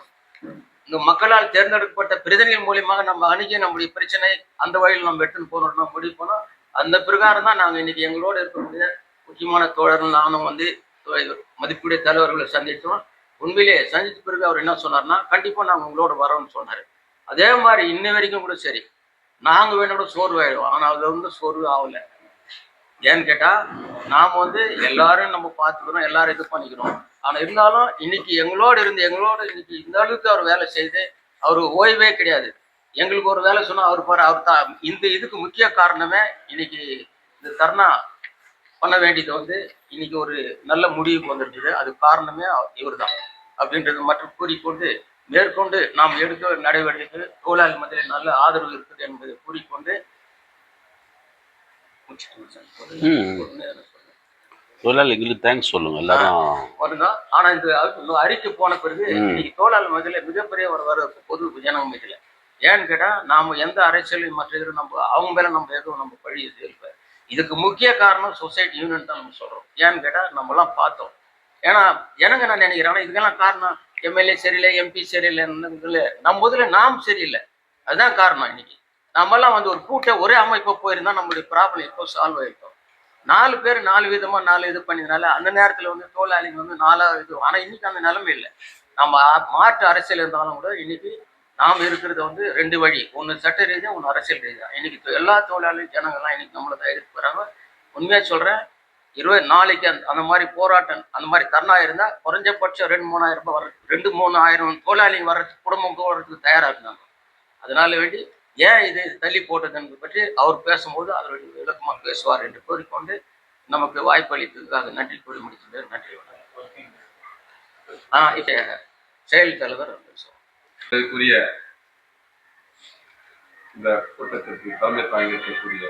இந்த மக்களால் தேர்ந்தெடுக்கப்பட்ட பிரதிநிதிகள் மூலியமாக நம்ம அணுகி நம்முடைய பிரச்சனை அந்த வழியில் நம்ம எடுத்துன்னு போகணும் முடிவு பண்ணோம். அந்த பிரகாரம் தான் நாங்கள் இன்னைக்கு எங்களோடு இருக்கக்கூடிய முக்கியமான தோழர்கள் நானும் மதிப்புடைய தலைவர்களை சந்தித்தோம். உண்மையிலே சந்தித்த பிறகு அவர் என்ன சொன்னார்னா, கண்டிப்பாக நாங்கள் உங்களோட வரோம்னு சொன்னார். அதே மாதிரி இன்ன வரைக்கும் கூட சரி, நாங்கள் வேணோட சோர்வாயிடுவோம். ஆனால் அது சோர்வு ஆகலை. ஏன்னு கேட்டால், நாம் எல்லாரும் நம்ம பார்த்துக்கிறோம், எல்லாரும் இது பண்ணிக்கிறோம். ஆனால் இருந்தாலும் இன்னைக்கு எங்களோடு இன்னைக்கு இந்த அளவுக்கு அவர் வேலை செய்து அவர் ஓய்வே கிடையாது. எங்களுக்கு ஒரு வேலை சொன்னால் அவர் தான் இந்த இதுக்கு முக்கிய காரணமே. இன்னைக்கு இந்த தர்ணா பண்ண வேண்டியது இன்னைக்கு ஒரு நல்ல முடிவுக்கு வந்திருக்குது. அது காரணமே இவர் தான் அப்படின்றது மற்றும் கூறிக்கொண்டு, மேற்கொண்டு நாம் எடுக்க நடவடிக்கை தொழிலாளி மத்தியில் நல்ல ஆதரவு இருக்குது என்பதை கூறிக்கொண்டு தொழிலாளிகளுக்கு தேங்க்ஸ் சொல்லுங்க எல்லாரும் வருதான். ஆனா இந்த அறிக்கை போன பிறகு இன்னைக்கு தொழிலாளி மத்தியில மிகப்பெரிய ஒரு பொது ஜனங்க மத்தியில ஏன்னு கேட்டா, நாம எந்த அரசியலையும் மற்ற எதிரும் நம்ம அவங்க மேல நம்ம எதுவும் நம்ம பழி இருப்ப. இதுக்கு முக்கிய காரணம் சொசைட்டி யூனியன் தான் நம்ம சொல்றோம். ஏன்னு கேட்டா, நம்ம எல்லாம் பார்த்தோம். ஏன்னா எனக்கு நான் நினைக்கிறேன், இதுக்கெல்லாம் காரணம் எம்எல்ஏ சரியில்லை, எம்பி சரியில்லை, நம்ம முதல்ல நாம் சரியில்லை. அதுதான் காரணம். இன்னைக்கு நம்மெல்லாம் ஒரு ஒரே அமைப்பை போயிருந்தா நம்மளுடைய ப்ராப்ளம் இப்போ சால்வ் ஆகிருக்கும். 4 பேர் 4 விதமா 4 இது பண்ணினால அந்த நேரத்தில் தோழாளிங்க 4 இது. ஆனால் இன்னைக்கு அந்த நிலைமை இல்லை. நம்ம மாற்று அரசியல் இருந்தாலும் கூட இன்னைக்கு நாம் இருக்கிறது 2 வழி, ஒன்று சட்ட ரீதியாக, ஒன்று அரசியல் ரீதியாக. இன்னைக்கு எல்லா தொழிலாளி ஜனங்கள்லாம் இன்னைக்கு நம்மளை தான் எதிர்த்து வராங்க. உண்மையாக சொல்கிறேன், 20 நாளைக்கு அந்த மாதிரி போராட்டம், அந்த மாதிரி தர்ணா இருந்தால் குறைஞ்சபட்சம் 2-3 ஆயிரம் ரூபாய் வர 2-3 ஆயிரம் தொழிலாளிங்க வர்றதுக்கு, குடும்பம் போடுறதுக்கு தயாராக இருந்தாங்க. அதனால வேண்டி ஏன் இது தள்ளி போட்டது என்பது பற்றி அவர் பேசும்போது அதனுடைய விளக்கமாக பேசுவார் என்று கூறிக்கொண்டு நமக்கு வாய்ப்பு அளித்ததுக்காக நன்றி கூறி முடிக்கின்றேன். நன்றி, வணக்கம். இப்போ செயல் தலைவர் பேசுவார். இந்த கூட்டத்திற்கு தலைமை தாங்கியிருக்கக்கூடிய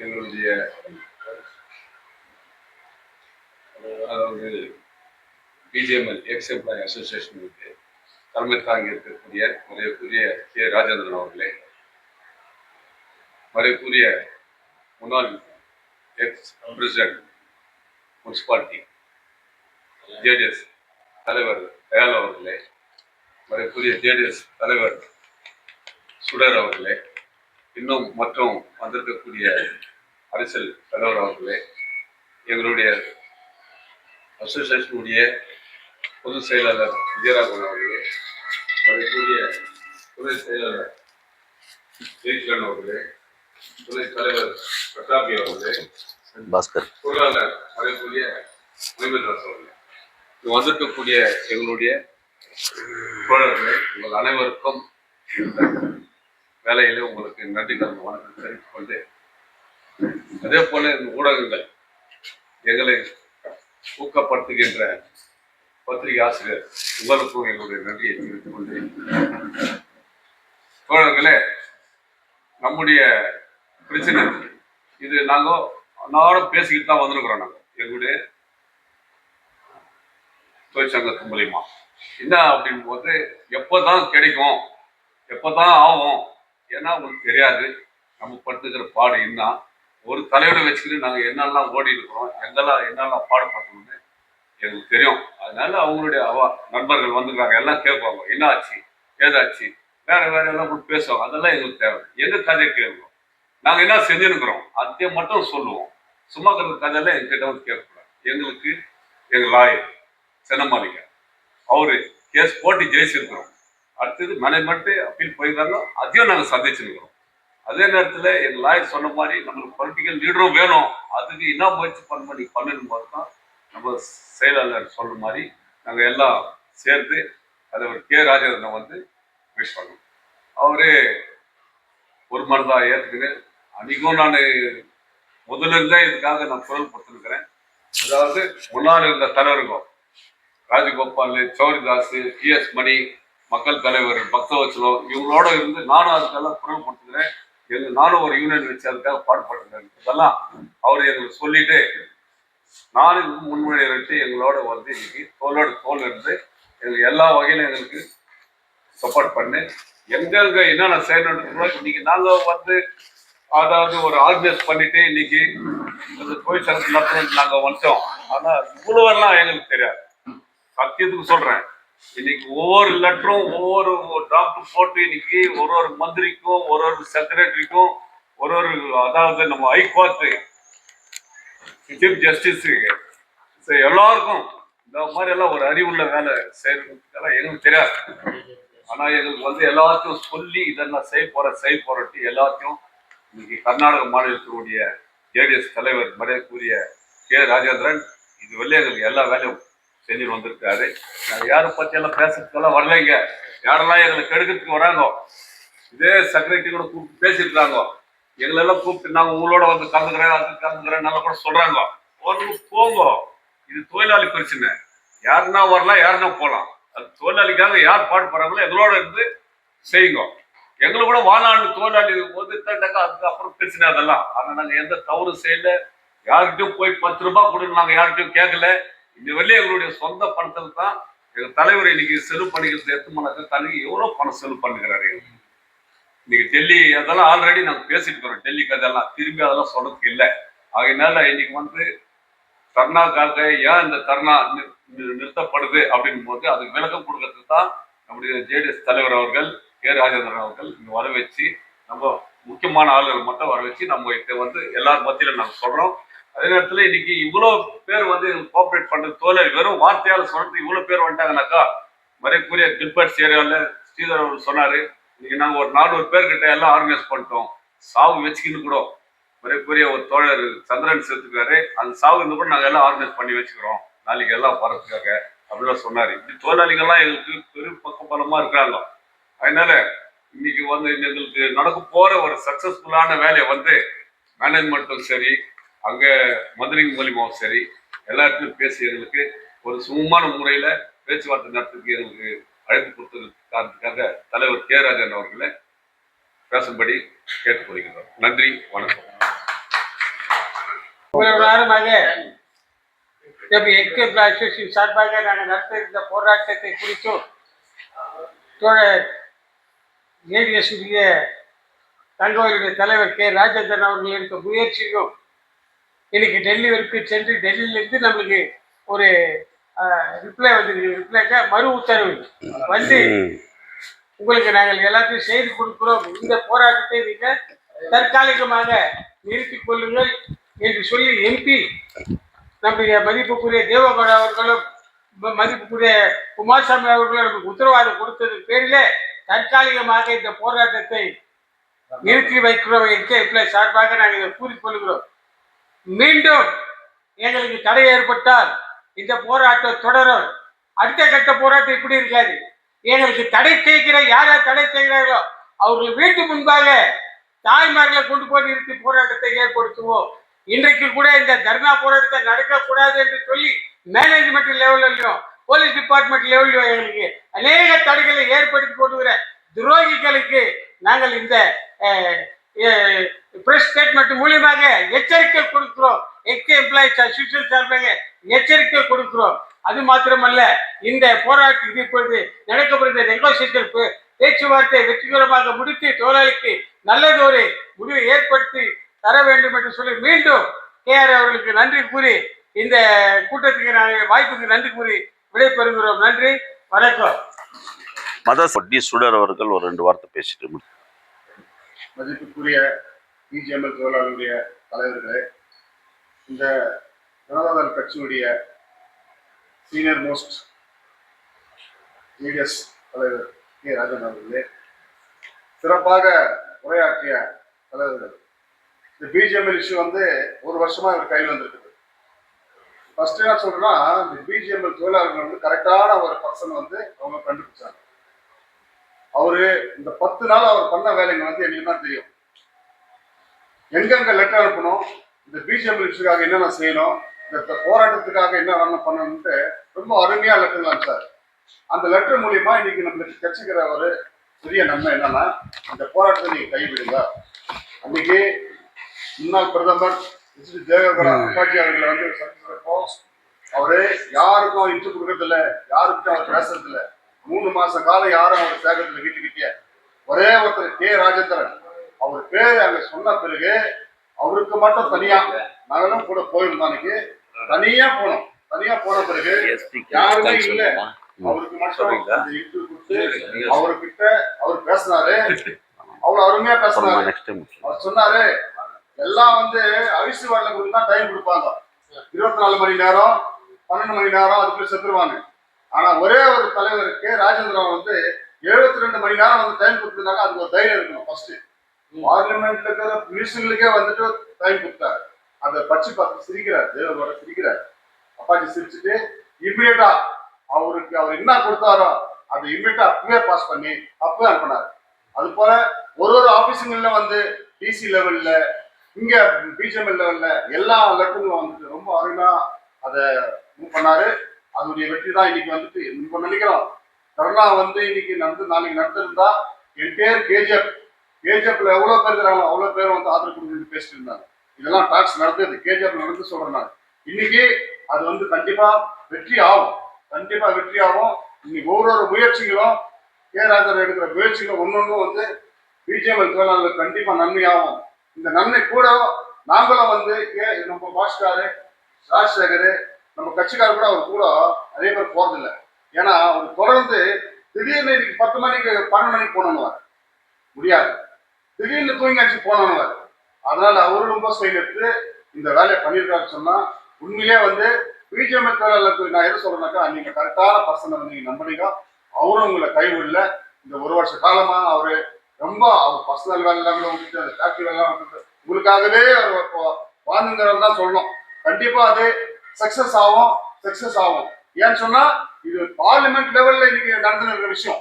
எங்களுடைய பிஜிஎம்எல் எக்ஸ் எம்ப்ளாய் அசோசியேஷனுக்கு தலைமை தாங்கி இருக்கக்கூடிய மரியாதைக்குரிய கே ராஜேந்திரன் அவர்களே, மரியாதைக்குரிய முன்னாள் எக்ஸ் பிரசிடென்ட் முனிசிபாலிட்டி ஜேடிஎஸ் தலைவர் தயால் அவர்களே, மரியாதைக்குரிய ஜேடிஎஸ் தலைவர் சுடர் அவர்களே, இன்னும் மற்றும் வந்திருக்கக்கூடிய அரசியல் தலைவர் அவர்களே, எங்களுடைய அசோசியேஷனுடைய பொதுச் செயலாளர் விஜயராகவன் அவர்களே, மரியாதைக்குரிய துணை செயலாளர் ஜெய்சீலன் அவர்களே, துணைத் தலைவர் பிரதாபி அவர்களே, பாஸ்கர் பொருளாளர் மரியாதைக்குரிய மணிமேல்ராஜ் அவர்களே, வந்திருக்கக்கூடிய எங்களுடைய தோழர்களே, உங்கள் அனைவருக்கும் வேலையிலே உங்களுக்கு நன்றி கலந்த வணக்கம் தெரிவித்துக் கொண்டு, அதே போல இந்த ஊடகங்கள் எங்களை ஊக்கப்படுத்துகின்ற பத்திரிகை ஆசிரியர் உங்களுக்கும் எங்களுடைய நன்றியை தெரிவித்துக் கொண்டு, தோழர்களே, நம்முடைய பிரச்சனை இது நாங்கள் நானும் பேசிக்கிட்டு தான் வந்துருக்குறோம். நாங்கள் எங்களுடைய தொழிற்சங்கத்து மூலியமா என்ன அப்படின் போது எப்போதான் கிடைக்கும், எப்போதான் ஆகும், ஏன்னா உங்களுக்கு தெரியாது நம்ம படுத்துக்கிற பாடு என்ன. ஒரு தலைவரை வச்சுக்கிட்டு நாங்கள் என்னெல்லாம் ஓடி இருக்கிறோம், எங்கெல்லாம் என்னெல்லாம் பாடுபட்டோம்னு எங்களுக்கு தெரியும். அதனால அவங்களுடைய நண்பர்கள் வந்துருக்காங்க, எல்லாம் கேட்பாங்க என்ன ஆச்சு ஏதாச்சு, வேற வேற எல்லாம் கூட பேசுவாங்க. அதெல்லாம் எங்களுக்கு தேவை. எங்க கதையை கேட்கணும், நாங்கள் என்ன செஞ்சுருக்கிறோம் அதை மட்டும் சொல்லுவோம். சும்மா இருக்கிற கதையெல்லாம் எங்ககிட்ட வந்து கேட்கக்கூடாது. எங்களுக்கு எங்கள் லாயர் சென்னமாளிகா அவரு கேஸ் போட்டு ஜெயிச்சிருக்கிறோம். அடுத்தது மேனேஜ்மெண்ட் அப்பீல் போயிருக்காங்க, அதையும் நாங்கள் சந்திச்சிருக்கிறோம். அதே நேரத்தில் எங்கள் லாயர் சொன்ன மாதிரி நம்மளுக்கு பொலிட்டிக்கல் லீடரும் வேணும், அதுக்கு என்ன முயற்சி பண்ணணும் போது தான் நம்ம செயலாளர் சொல்ற மாதிரி நாங்கள் எல்லாம் சேர்ந்து தலைவர் கே ராஜேந்திரன் வந்து விஷ் பண்ணோம். அவரு ஒரு மனதாக ஏற்றுக்குன்னு அன்னைக்கும் நான் முதல்ல இருந்தே இதுக்காக நான் குரல் கொடுத்துருக்கிறேன். அதாவது முன்னாள் இருந்த தலைவருக்கும் ராஜகோபால், சௌரிதாஸ், PS மணி, மக்கள் தலைவர் பக்தவச்சலம் இவங்களோட இருந்து நானும் அதுக்கெல்லாம் குரல் கொடுத்துக்கிறேன். நானும் ஒரு யூனியன் வச்சு அதுக்காக பாடுபட்டுக்கிறேன். இதெல்லாம் அவர் எங்களுக்கு சொல்லிட்டு நானும் முன்மொழியை வச்சு எங்களோட வந்து இன்னைக்கு தோல் இருந்து எங்களுக்கு எல்லா வகையிலும் எங்களுக்கு சப்போர்ட் பண்ணு. எங்க என்னென்ன செய்யணுன்றதோ இன்னைக்கு நாங்கள் வந்து அதாவது ஒரு ஆர்கனைஸ் பண்ணிட்டு இன்னைக்கு இந்த தொழிற்சங்கத்தில் நடத்தணும் நாங்கள் வந்துட்டோம். ஆனால் இவ்வளவெல்லாம் எங்களுக்கு தெரியாது. சத்தியத்துக்கு சொல்றேன், இன்னைக்கு ஒவ்வொரு லெட்டரும் ஒவ்வொரு டாக்டர் போட்டு இன்னைக்கு ஒரு மந்திரிக்கும் ஒரு செக்ரட்டரிக்கும் ஒரு அதாவது நம்ம ஹைகோர்ட்டு சீஃப் ஜஸ்டிஸ் எல்லாருக்கும் இந்த மாதிரி எல்லாம் ஒரு அறிவுள்ள வேலை செய்யறதுக்கெல்லாம் எங்களுக்கு தெரியாது. ஆனா எங்களுக்கு வந்து எல்லாத்தையும் சொல்லி இதெல்லாம் செய்ய போறட்டு எல்லாத்தையும் இன்னைக்கு கர்நாடக மாநிலத்தினுடைய JDS தலைவர் மரியாதைக்குரிய கே ராஜேந்திரன் இது வெளியே எங்களுக்கு எல்லா வேலையும் செஞ்சுட்டு வந்திருக்காரு. நாங்கள் யாரை பத்தி எல்லாம் பேசுறதுக்கெல்லாம் வரலைங்க. யாரெல்லாம் எங்களை கெடுக்கிறதுக்கு வராங்க, இதே செக்ரட்டரி கூட கூப்பிட்டு பேசிருக்காங்க. எங்களெல்லாம் கூப்பிட்டு நாங்கள் உங்களோட வந்து கலந்துக்கிறேன் அது கலந்துக்கிறேன் நல்லா கூட சொல்றாங்க. போங்க, இது தொழிலாளி பிரச்சனை. யாருன்னா வரலாம், யாருன்னா போகலாம். அது தொழிலாளிக்காக யார் பாடுபடுறாங்களோ எங்களோட இருந்து செய்யுங்க. எங்களை கூட வாழாண்டு தொழிலாளி வந்துட்டாக்கா அதுக்கு அப்புறம் பிரச்சனை அதெல்லாம். ஆனால் நாங்கள் எந்த தவறு செய்யல, யார்கிட்டையும் போய் 10 ரூபாய் கொடுன்னு நாங்கள் யார்கிட்டையும் கேட்கல. இந்த வெளியே எங்களுடைய சொந்த பணத்தில் தான் எங்கள் தலைவர் இன்னைக்கு செலவு பண்ணிக்கிறது. எத்தனை தலைக்கு எவ்வளோ பணம் செலவு பண்ணுகிறாரு இன்னைக்கு டெல்லி. அதெல்லாம் ஆல்ரெடி நாங்கள் பேசிட்டு இருக்கிறோம். டெல்லிக்கு அதெல்லாம் திரும்பி அதெல்லாம் சொல்றதுக்கு இல்லை. ஆகையினால இன்னைக்கு வந்து தர்ணாக்காக ஏன் இந்த தர்ணா நிறுத்தப்படுது அப்படின் போது அதுக்கு விளக்கம் கொடுக்கறதுக்கு தான் நம்முடைய JDS தலைவர் அவர்கள் கே ராஜேந்திரன் அவர்கள் இங்க வர வச்சு நம்ம முக்கியமான ஆளுநர் மட்டும் வர வச்சு நம்ம இதை வந்து எல்லார் மத்தியில நாங்கள் சொல்றோம். அதே நேரத்தில் இன்னைக்கு இவ்வளோ பேர் வந்து கோஆப்ரேட் பண்றது தொழிலாளி வெறும் வார்த்தையால் சொல்றது இவ்வளோ பேர் வந்துட்டாங்கனாக்கா மறைக்குரிய கில்பர்ட்ஸ் ஏரியாவில் ஸ்ரீதர் அவர் சொன்னாரு, இன்னைக்கு நாங்கள் ஒரு 400 பேர்கிட்ட எல்லாம் ஆர்கனைஸ் பண்ணிட்டோம். சாவு வச்சுக்கின்னு கூட மறைக்குரிய ஒரு தோழர் சந்திரன் சேர்த்துக்காரு, அந்த சாவு இருந்து கூட நாங்கள் எல்லாம் ஆர்கனைஸ் பண்ணி வச்சுக்கிறோம் நாளைக்கு எல்லாம் வரதுக்காக அப்படிலாம் சொன்னாரு. இப்படி தொழிலாளிகள்லாம் எங்களுக்கு பெரும் பக்கபலமா இருக்கிறாங்க. அதனால இன்னைக்கு வந்து எங்களுக்கு நடக்க போற ஒரு சக்சஸ்ஃபுல்லான வேலையை வந்து மேனேஜ்மெண்ட்டும் சரி, அங்கே மந்திரிங் மூலியமாவும் சரி, எல்லா இடத்துலையும் பேசி எங்களுக்கு ஒரு சுமமான முறையில் பேச்சுவார்த்தை நடத்துறதுக்கு எங்களுக்கு அழைப்பு கொடுத்ததுக்காக தலைவர் கே ராஜன் அவர்களை பேசும்படி கேட்டுக்கொள்கிறோம். நன்றி, வணக்கம். சார்பாக நாங்கள் நடத்த இருந்த போராட்டத்தை குறித்தும் தோழர் JDS தங்கவேலுடைய தலைவர் கே ராஜேந்திரன் அவர்கள் எடுத்த முயற்சியும் இன்னைக்கு டெல்லி வரைக்கும் சென்று டெல்லியிலிருந்து நம்மளுக்கு ஒரு ரிப்ளை வந்துருக்கு. ரிப்ளைக்கா மறு உத்தரவு வந்து உங்களுக்கு நாங்கள் எல்லாத்தையும் செய்து கொடுக்கிறோம், இந்த போராட்டத்தை நீங்கள் தற்காலிகமாக நிறுத்திக் கொள்ளுங்கள் என்று சொல்லி MP நம்முடைய மதிப்புக்குரிய தேவகவுடா அவர்களும் மதிப்புக்குரிய குமாரசாமி அவர்களும் நமக்கு உத்தரவாதம் கொடுத்தது பேரில தற்காலிகமாக இந்த போராட்டத்தை நிறுத்தி வைக்கிறோம் என்று சார்பாக நாங்கள் இதை கூறிக்கொள்கிறோம். மீண்டும் எங்களுக்கு தடை ஏற்பட்டால் இந்த போராட்டம் தொடரும். அடுத்த கட்ட போராட்டம் இப்படி இருக்காது. எங்களுக்கு தடை செய்கிற யார் தடை செய்கிறார்களோ அவர்கள் வீட்டு முன்பாக தாய்மார்களை கொண்டு போய் நிறுத்தி போராட்டத்தை ஏற்படுத்துவோம். இன்றைக்கு கூட இந்த தர்ணா போராட்டத்தை நடக்கக்கூடாது என்று சொல்லி மேனேஜ்மெண்ட் லெவலிலும் போலீஸ் டிபார்ட்மெண்ட் லெவலிலும் எங்களுக்கு அநேக தடைகளை ஏற்படுத்தி கொண்டுகிற துரோகிகளுக்கு நாங்கள் இந்த பிரஸ் ஸ்டேட்மெண்ட் மூலியமாக எச்சரிக்கை கொடுக்கிறோம். எக்ஸ் எம்ப்ளாயிஸ் அசோசியேஷன் சார்பாக எச்சரிக்கை கொடுக்கிறோம். அது மாத்திரமல்ல, இந்த போராட்டம் இது இப்பொழுது நடக்கப்படுகிற நெகோசியேஷன் பேச்சுவார்த்தை வெற்றிகரமாக முடித்து தொழிலாளிக்கு நல்லது ஒரு முடிவை ஏற்படுத்தி தர வேண்டும் என்று சொல்லி மீண்டும் KR அவர்களுக்கு நன்றி கூறி இந்த கூட்டத்துக்கு நாங்கள் வாய்ப்புக்கு நன்றி கூறி விடைபெறுகிறோம். நன்றி, வணக்கம். டி சுடர் அவர்கள் ஒரு 2 வார்த்தை பேசிட்டு மதிப்புக்குரிய பிஜிஎம்எல் தொழிலாளருடைய தலைவர்களே, இந்த ஜனதாதள் கட்சியுடைய சீனியர் மோஸ்ட் ஜேடிஎஸ் தலைவர் ராஜன் அவர்களே, சிறப்பாக உரையாற்றிய தலைவர்கள். இந்த பிஜிஎம்எல் இஷ்யூ ஒரு வருஷமா இவர் கையில் வந்திருக்குது. ஃபர்ஸ்ட் என்ன சொல்றேன்னா, இந்த பிஜிஎம்எல் தொழிலாளர்கள் கரெக்டான ஒரு பர்சன் அவங்க கண்டுபிடிச்சாங்க. அவரு இந்த 10 நாள் அவர் பண்ண வேலைங்க எங்களுக்கு தான் தெரியும். எங்கெங்க லெட்டர் அனுப்பணும், இந்த பிஜிஎம்எல் இஷ்யூக்காக என்னென்ன செய்யணும், இந்த போராட்டத்துக்காக என்ன பண்ணணும்ட்டு ரொம்ப அருமையா லெட்டர் அனுப்பிச்சார். அந்த லெட்டர் மூலியமா இன்னைக்கு நம்மளுக்கு கிடைச்சிக்கிற ஒரு பெரிய நன்மை என்னன்னா, இந்த போராட்டத்தை நீங்க கைவிடுங்க. அன்னைக்கு முன்னாள் பிரதமர் தேவேகவுடா அப்பாஜி அவர்களை சந்திச்சப்போ அவரு யாருக்கும் இன்ட்ரு கொடுக்கறதில்ல, யாருக்கும் அவர் பேசுறதில்ல. 3 மாச காலம் யாரும் அவர் சேகரத்துல வீட்டுக்கிட்டே ஒரே ஒருத்தர் கே ராஜேந்திரன் அவர் பேரு அங்க சொன்ன பிறகு அவருக்கு மட்டும் தனியா நாங்களும் கூட போயிருந்தோம். அன்னைக்கு தனியா போனோம். தனியா போன பிறகு யாருமே இல்லை, அவருக்கு மட்டும் அந்த இன்டர்வியூ கொடுத்து அவர்கிட்ட அவர் பேசினாரு. அவ்வளவு அருமையா பேசினாரு. அவர் சொன்னாரு, எல்லாம் அரிசி வாடலுக்கு தான் டைம் கொடுப்பாங்க. 24 மணி நேரம் 12 மணி நேரம் அதுக்குள்ள செத்துருவாங்க. ஆனா ஒரே ஒரு தலைவருக்கு ராஜேந்திரன் 72 மணி நேரம் டைம் கொடுத்துருந்தாங்க. அதுக்கு ஒரு தைரியம் இருக்கணும். ஃபர்ஸ்ட் பார்லிமெண்ட்ல இருக்கிற மினிஸ்டர்களுக்கே டைம் கொடுத்தாரு. அதை படிச்சு பார்த்து சிரிக்கிறார். தேவரோட சிரிக்கிறார். அப்பாச்சி சிரிச்சுட்டு இம்மிடியட்டா அவருக்கு அவர் என்ன கொடுத்தாரோ அதை இம்மிடியட்டா அப்பவே பாஸ் பண்ணி அப்பவே அனுப்பினார். அது போல ஒரு ஆபீஸுங்கள்ல டிசி லெவல்ல இங்க பிஜிஎம்எல் லெவல்ல எல்லா லெட்டரும் ரொம்ப அருமையா அதை மூவ் பண்ணாரு. அதனுடைய வெற்றி தான் இன்னைக்கு இப்ப நினைக்கிறோம். கரோனா இன்னைக்கு நாளைக்கு நடந்திருந்தா என்டையர் கேஜிஎஃப்ல எவ்வளவு பேர் இருக்கிறாங்களோ அவ்வளவு பேர் ஆதரவு கொடுத்து பேசிட்டு இருந்தாங்க. இதெல்லாம் டாக்ஸ் நடந்தது, கேஜிஎஃப் நடந்து சொல்றேன் நான். இன்னைக்கு அது கண்டிப்பா வெற்றி ஆகும். கண்டிப்பா வெற்றி ஆகும். இன்னைக்கு ஒவ்வொரு முயற்சிகளும் ராஜன் எடுக்கிற முயற்சிகளும் ஒன்னொன்னும் பிஜிஎம்எல் தொழிலாளர்கள் கண்டிப்பா நன்மையாகும். இந்த நன்மை கூட நாங்களும் நம்ம பாஸ்காரு ராஜசேகர் நம்ம கட்சிக்காரர் கூட அவர் கூட நிறைய பேர் போறதில்லை. ஏன்னா அவர் தொடர்ந்து திடீர்னு இன்னைக்கு 10 மணிக்கு 12 மணிக்கு போனோம்னுவார், முடியாது. திடீர்னு தூங்கியாச்சு போனோம்னுவார். அதனால அவரு ரொம்ப ஸ்டைல் எடுத்து இந்த வேலையை பண்ணியிருக்காரு. சொன்னா உண்மையிலே பிஜிஎம்எல் தொழிலாளர்களுக்கு நான் எது சொல்றேன்னாக்கா, நீங்க கரெக்டான பர்சனை நீங்க நம்பினீங்க. அவரும் உங்களை கைவிடல. இந்த 1 வருஷ காலமா அவரு ரொம்ப அவர் பர்சனல் வேலை எல்லாம் விட்டுட்டு அந்த ஃபேக்டரி வேலை விட்டுட்டு உங்களுக்காகவே வாழ்ந்துங்கிறது தான் சொல்லணும். கண்டிப்பா அது சக்சஸ் ஆகும். ஏன்னு சொன்னா இது பார்லிமெண்ட் லெவல்ல இன்னைக்கு நடந்துருக்கிற விஷயம்.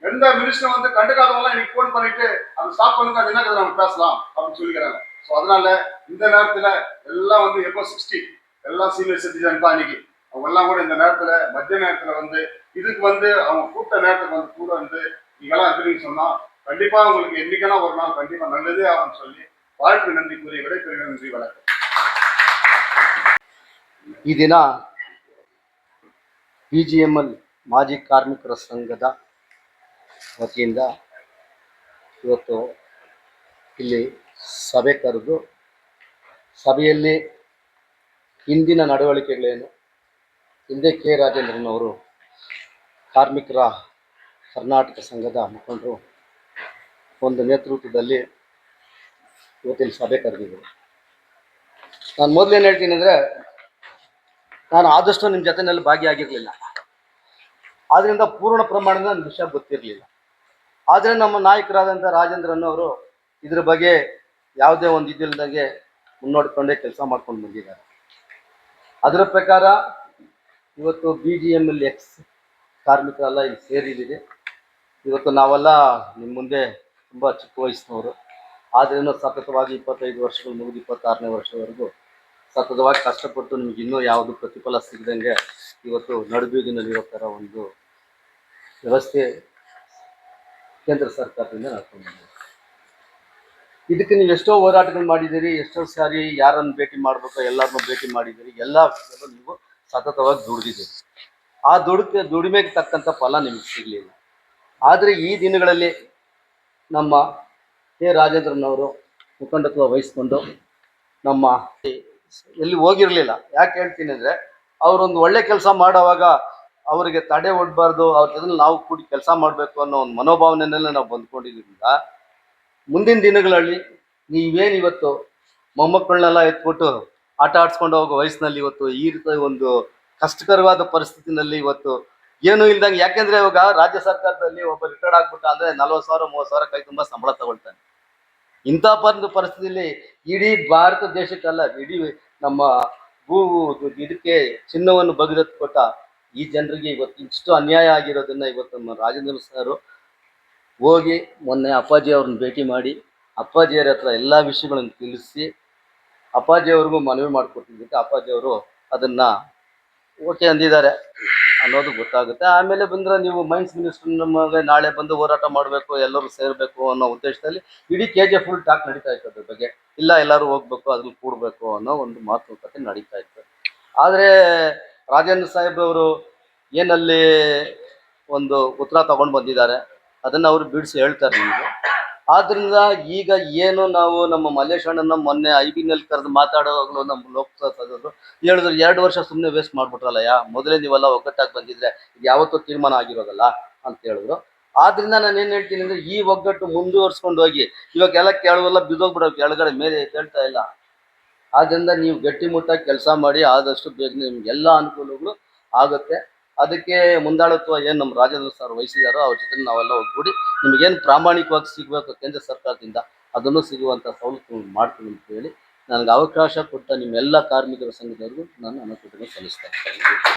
எந்த மினிஸ்டர் கண்டுக்காதவங்க இன்னைக்கு போன் பண்ணிட்டு அதை ஸ்டாப் பண்ணுங்க, அது என்ன நம்ம பேசலாம் அப்படின்னு சொல்லிக்கிறாங்க. ஸோ அதனால இந்த நேரத்துல எல்லாம் எப்போ 60 எல்லாம் சீனியர் சிட்டிசன் தான். இன்னைக்கு அவங்க எல்லாம் கூட இந்த நேரத்துல மத்திய நேரத்துல இதுக்கு அவங்க கூட்ட நேரத்துக்கு கூட நீங்கெல்லாம் இருக்கிறீங்கன்னு சொன்னா கண்டிப்பா உங்களுக்கு என்னைக்கான ஒரு நாள் கண்டிப்பா நல்லதே ஆகும்னு சொல்லி வாழ்க்கை நன்றி கூறி விடைபெறுகிறேன். நன்றி, வணக்கம். ಈ ದಿನ PGML ಮಾಜಿ ಕಾರ್ಮಿಕರ ಸಂಘದ ವತಿಯಿಂದ ಇವತ್ತು ಇಲ್ಲಿ ಸಭೆ ಕರೆದು ಸಭೆಯಲ್ಲಿ ಇಂದಿನ ನಡವಳಿಕೆಗಳೇನು, ಹಿಂದೆ ಕೆ ರಾಜೇಂದ್ರನ್ ಅವರು ಕಾರ್ಮಿಕರ ಕರ್ನಾಟಕ ಸಂಘದ ಮುಖಂಡರು ಒಂದು ನೇತೃತ್ವದಲ್ಲಿ ಇವತ್ತಿನ ಸಭೆ ಕರೆದಿದ್ದರು. ನಾನು ಮೊದಲೇನು ಹೇಳ್ತೀನಿ ಅಂದರೆ, ನಾನು ಆದಷ್ಟು ನಿಮ್ಮ ಜೊತೆಯಲ್ಲಿ ಭಾಗಿಯಾಗಿರಲಿಲ್ಲ. ಆದ್ದರಿಂದ ಪೂರ್ಣ ಪ್ರಮಾಣದ ನನ್ನ ವಿಷಯ ಗೊತ್ತಿರಲಿಲ್ಲ. ಆದರೆ ನಮ್ಮ ನಾಯಕರಾದಂಥ ರಾಜೇಂದ್ರನ್ ಅವರು ಇದ್ರ ಬಗ್ಗೆ ಯಾವುದೇ ಒಂದು ಇದಿಲ್ಲದಂಗೆ ಮುನ್ನೋಡ್ಕೊಂಡೇ ಕೆಲಸ ಮಾಡ್ಕೊಂಡು ಬಂದಿದ್ದಾರೆ. ಅದರ ಪ್ರಕಾರ ಇವತ್ತು BGML ಎಕ್ಸ್ ಕಾರ್ಮಿಕರೆಲ್ಲ ಇಲ್ಲಿ ಸೇರಿದ್ದೀರಿ. ಇವತ್ತು ನಾವೆಲ್ಲ ನಿಮ್ಮ ಮುಂದೆ ತುಂಬ ಚಿಕ್ಕ ವಯಸ್ಸಿನವರು, ಆದ್ರೇನು ಸತತವಾಗಿ 25 ವರ್ಷಗಳು ಮುಗಿದು 26ನೇ ವರ್ಷದವರೆಗೂ ಸತತವಾಗಿ ಕಷ್ಟಪಟ್ಟು ನಿಮ್ಗೆ ಇನ್ನೂ ಯಾವುದು ಪ್ರತಿಫಲ ಸಿಗದಂಗೆ ಇವತ್ತು ನಡುಬೀದಿನಲ್ಲಿರೋ ಥರ ಒಂದು ವ್ಯವಸ್ಥೆ ಕೇಂದ್ರ ಸರ್ಕಾರದಿಂದ ನಡ್ಕೊಂಡು ಬಂದಿದೆ. ಇದಕ್ಕೆ ನೀವು ಎಷ್ಟೋ ಹೋರಾಟಗಳು ಮಾಡಿದ್ದೀರಿ, ಎಷ್ಟೋ ಸಾರಿ ಯಾರನ್ನು ಭೇಟಿ ಮಾಡಬೇಕೋ ಎಲ್ಲರನ್ನೂ ಭೇಟಿ ಮಾಡಿದ್ದೀರಿ, ಎಲ್ಲ ವಿಷಯದಲ್ಲೂ ನೀವು ಸತತವಾಗಿ ದುಡಿದಿದ್ದೀರಿ. ಆ ದುಡಿಮೆಗೆ ತಕ್ಕಂಥ ಫಲ ನಿಮಗೆ ಸಿಗಲಿಲ್ಲ. ಆದರೆ ಈ ದಿನಗಳಲ್ಲಿ ನಮ್ಮ ಕೆ ರಾಜೇಂದ್ರನವರು ಮುಖಂಡತ್ವ ವಹಿಸ್ಕೊಂಡು ನಮ್ಮ ಎಲ್ಲಿ ಹೋಗಿರಲಿಲ್ಲ. ಯಾಕೆ ಹೇಳ್ತೀನಿ ಅಂದರೆ, ಅವರೊಂದು ಒಳ್ಳೆ ಕೆಲಸ ಮಾಡೋವಾಗ ಅವರಿಗೆ ತಡೆ ಒಡ್ಬಾರ್ದು, ಅವ್ರ ಜೊತೆ ನಾವು ಕೂಡಿ ಕೆಲಸ ಮಾಡಬೇಕು ಅನ್ನೋ ಒಂದು ಮನೋಭಾವನೆಯಲ್ಲೇ ನಾವು ಬಂದ್ಕೊಂಡಿದ್ದರಿಂದ ಮುಂದಿನ ದಿನಗಳಲ್ಲಿ ನೀವೇನು ಇವತ್ತು ಮೊಮ್ಮಕ್ಕಳನ್ನೆಲ್ಲ ಎತ್ಬಿಟ್ಟು ಆಟ ಆಡ್ಸ್ಕೊಂಡು ಹೋಗೋ ವಯಸ್ಸಿನಲ್ಲಿ ಇವತ್ತು ಈ ರೀತಿ ಒಂದು ಕಷ್ಟಕರವಾದ ಪರಿಸ್ಥಿತಿನಲ್ಲಿ ಇವತ್ತು ಏನೂ ಇಲ್ದಂಗೆ, ಯಾಕೆಂದರೆ ಇವಾಗ ರಾಜ್ಯ ಸರ್ಕಾರದಲ್ಲಿ ಒಬ್ಬ ರಿಟೈರ್ಡ್ ಆಗ್ಬಿಟ್ಟ ಅಂದರೆ 40,000 30,000 ಕೈ ತುಂಬ ಸಂಬಳ ತಗೊಳ್ತಾನೆ. ಇಂಥ ಒಂದು ಪರಿಸ್ಥಿತಿಯಲ್ಲಿ ಇಡೀ ಭಾರತ ದೇಶಕ್ಕಲ್ಲ, ಇಡೀ ನಮ್ಮ ಇದಕ್ಕೆ ಚಿನ್ನವನ್ನು ಬಗೆದತ್ತು ಕೊಟ್ಟ ಈ ಜನರಿಗೆ ಇವತ್ತು ಇಷ್ಟು ಅನ್ಯಾಯ ಆಗಿರೋದನ್ನ ಇವತ್ತು ನಮ್ಮ ರಾಜೇಂದ್ರ ಸರ್ ಹೋಗಿ ಮೊನ್ನೆ ಅಪ್ಪಾಜಿ ಅವ್ರನ್ನ ಭೇಟಿ ಮಾಡಿ ಅಪ್ಪಾಜಿಯವ್ರ ಹತ್ರ ಎಲ್ಲ ವಿಷಯಗಳನ್ನು ತಿಳಿಸಿ ಅಪ್ಪಾಜಿಯವ್ರಿಗೂ ಮನವಿ ಮಾಡಿಕೊಟ್ಟಿದ್ದಕ್ಕೆ ಅಪ್ಪಾಜಿಯವರು ಅದನ್ನು ಓಕೆ ಅಂದಿದ್ದಾರೆ ಅನ್ನೋದು ಗೊತ್ತಾಗುತ್ತೆ. ಆಮೇಲೆ ಬಂದರೆ ನೀವು ಮೈನ್ಸ್ ಮಿನಿಸ್ಟರ್ ನಮಗೆ ನಾಳೆ ಬಂದು ಹೋರಾಟ ಮಾಡಬೇಕು, ಎಲ್ಲರೂ ಸೇರಬೇಕು ಅನ್ನೋ ಉದ್ದೇಶದಲ್ಲಿ ಇಡೀ KGF ಫುಲ್ ಟಾಕ್ ನಡೀತಾ ಇತ್ತು ಅದ್ರ ಬಗ್ಗೆ. ಇಲ್ಲ, ಎಲ್ಲರೂ ಹೋಗ್ಬೇಕು, ಅದ್ರಲ್ಲಿ ಕೂಡಬೇಕು ಅನ್ನೋ ಒಂದು ಮಾತುಕತೆ ನಡೀತಾ ಇತ್ತು. ಆದರೆ ರಾಜೇಂದ್ರ ಸಾಹೇಬ್ರವರು ಏನಲ್ಲಿ ಒಂದು ಉತ್ತರ ತಗೊಂಡು ಬಂದಿದ್ದಾರೆ, ಅದನ್ನು ಅವರು ಬಿಡಿಸಿ ಹೇಳ್ತಾರೆ ನಿಮಗೆ. ಆದ್ದರಿಂದ ಈಗ ಏನು ನಾವು ನಮ್ಮ ಮಲ್ಲೇಶ್ ಅಣ್ಣನ ಮೊನ್ನೆ IB-ನಲ್ಲಿ ಕರೆದು ಮಾತಾಡೋವಾಗಲೂ ನಮ್ಮ ಲೋಕಸಭಾ ಸದಸ್ಯರು ಹೇಳಿದ್ರು, 2 ವರ್ಷ ಸುಮ್ಮನೆ ವೇಸ್ಟ್ ಮಾಡ್ಬಿಟ್ರಲ್ಲಯ್ಯ, ಮೊದಲೇ ನೀವೆಲ್ಲ ಒಗ್ಗಟ್ಟಾಗಿ ಬಂದಿದ್ರೆ ಇದು ಯಾವತ್ತೂ ತೀರ್ಮಾನ ಆಗಿರೋದಲ್ಲ ಅಂತ ಹೇಳಿದ್ರು. ಆದ್ದರಿಂದ ನಾನು ಏನು ಹೇಳ್ತೀನಿ ಅಂದರೆ, ಈ ಒಗ್ಗಟ್ಟು ಮುಂದುವರ್ಸ್ಕೊಂಡು ಹೋಗಿ, ಇವಾಗೆಲ್ಲ ಕೆಳಗೆಲ್ಲ ಬಿದ್ದೋಗ್ಬಿಡೋ, ಕೆಳಗಡೆ ಮೇಲೆ ಹೇಳ್ತಾ ಇಲ್ಲ. ಆದ್ದರಿಂದ ನೀವು ಗಟ್ಟಿಮುಟ್ಟಾಗಿ ಕೆಲಸ ಮಾಡಿ, ಆದಷ್ಟು ಬೇಗ ನಿಮ್ಗೆಲ್ಲ ಅನುಕೂಲಗಳು ಆಗುತ್ತೆ. ಅದಕ್ಕೆ ಮುಂದಾಳತ್ವ ಏನು ನಮ್ಮ ರಾಜೇಂದ್ರ ಸರ್ ವಹಿಸಿದಾರೋ ಅವ್ರ ಜೊತೆ ನಾವೆಲ್ಲ ಒಗ್ಗೂಡಿ ನಿಮಗೇನು ಪ್ರಾಮಾಣಿಕವಾಗಿ ಸಿಗಬೇಕು ಕೇಂದ್ರ ಸರ್ಕಾರದಿಂದ ಅದನ್ನು ಸಿಗುವಂಥ ಸವಲತ್ತು ಮಾಡ್ತೀವಿ ಅಂತ ಹೇಳಿ ನನಗೆ ಅವಕಾಶ ಕೊಟ್ಟ ನಿಮ್ಮೆಲ್ಲ ಕಾರ್ಮಿಕರ ಸಂಘದವ್ರಿಗೂ ನಾನು ಅನುಕೂಲತೆ ಸಲ್ಲಿಸ್ತಾ ಇದ್ದೀನಿ.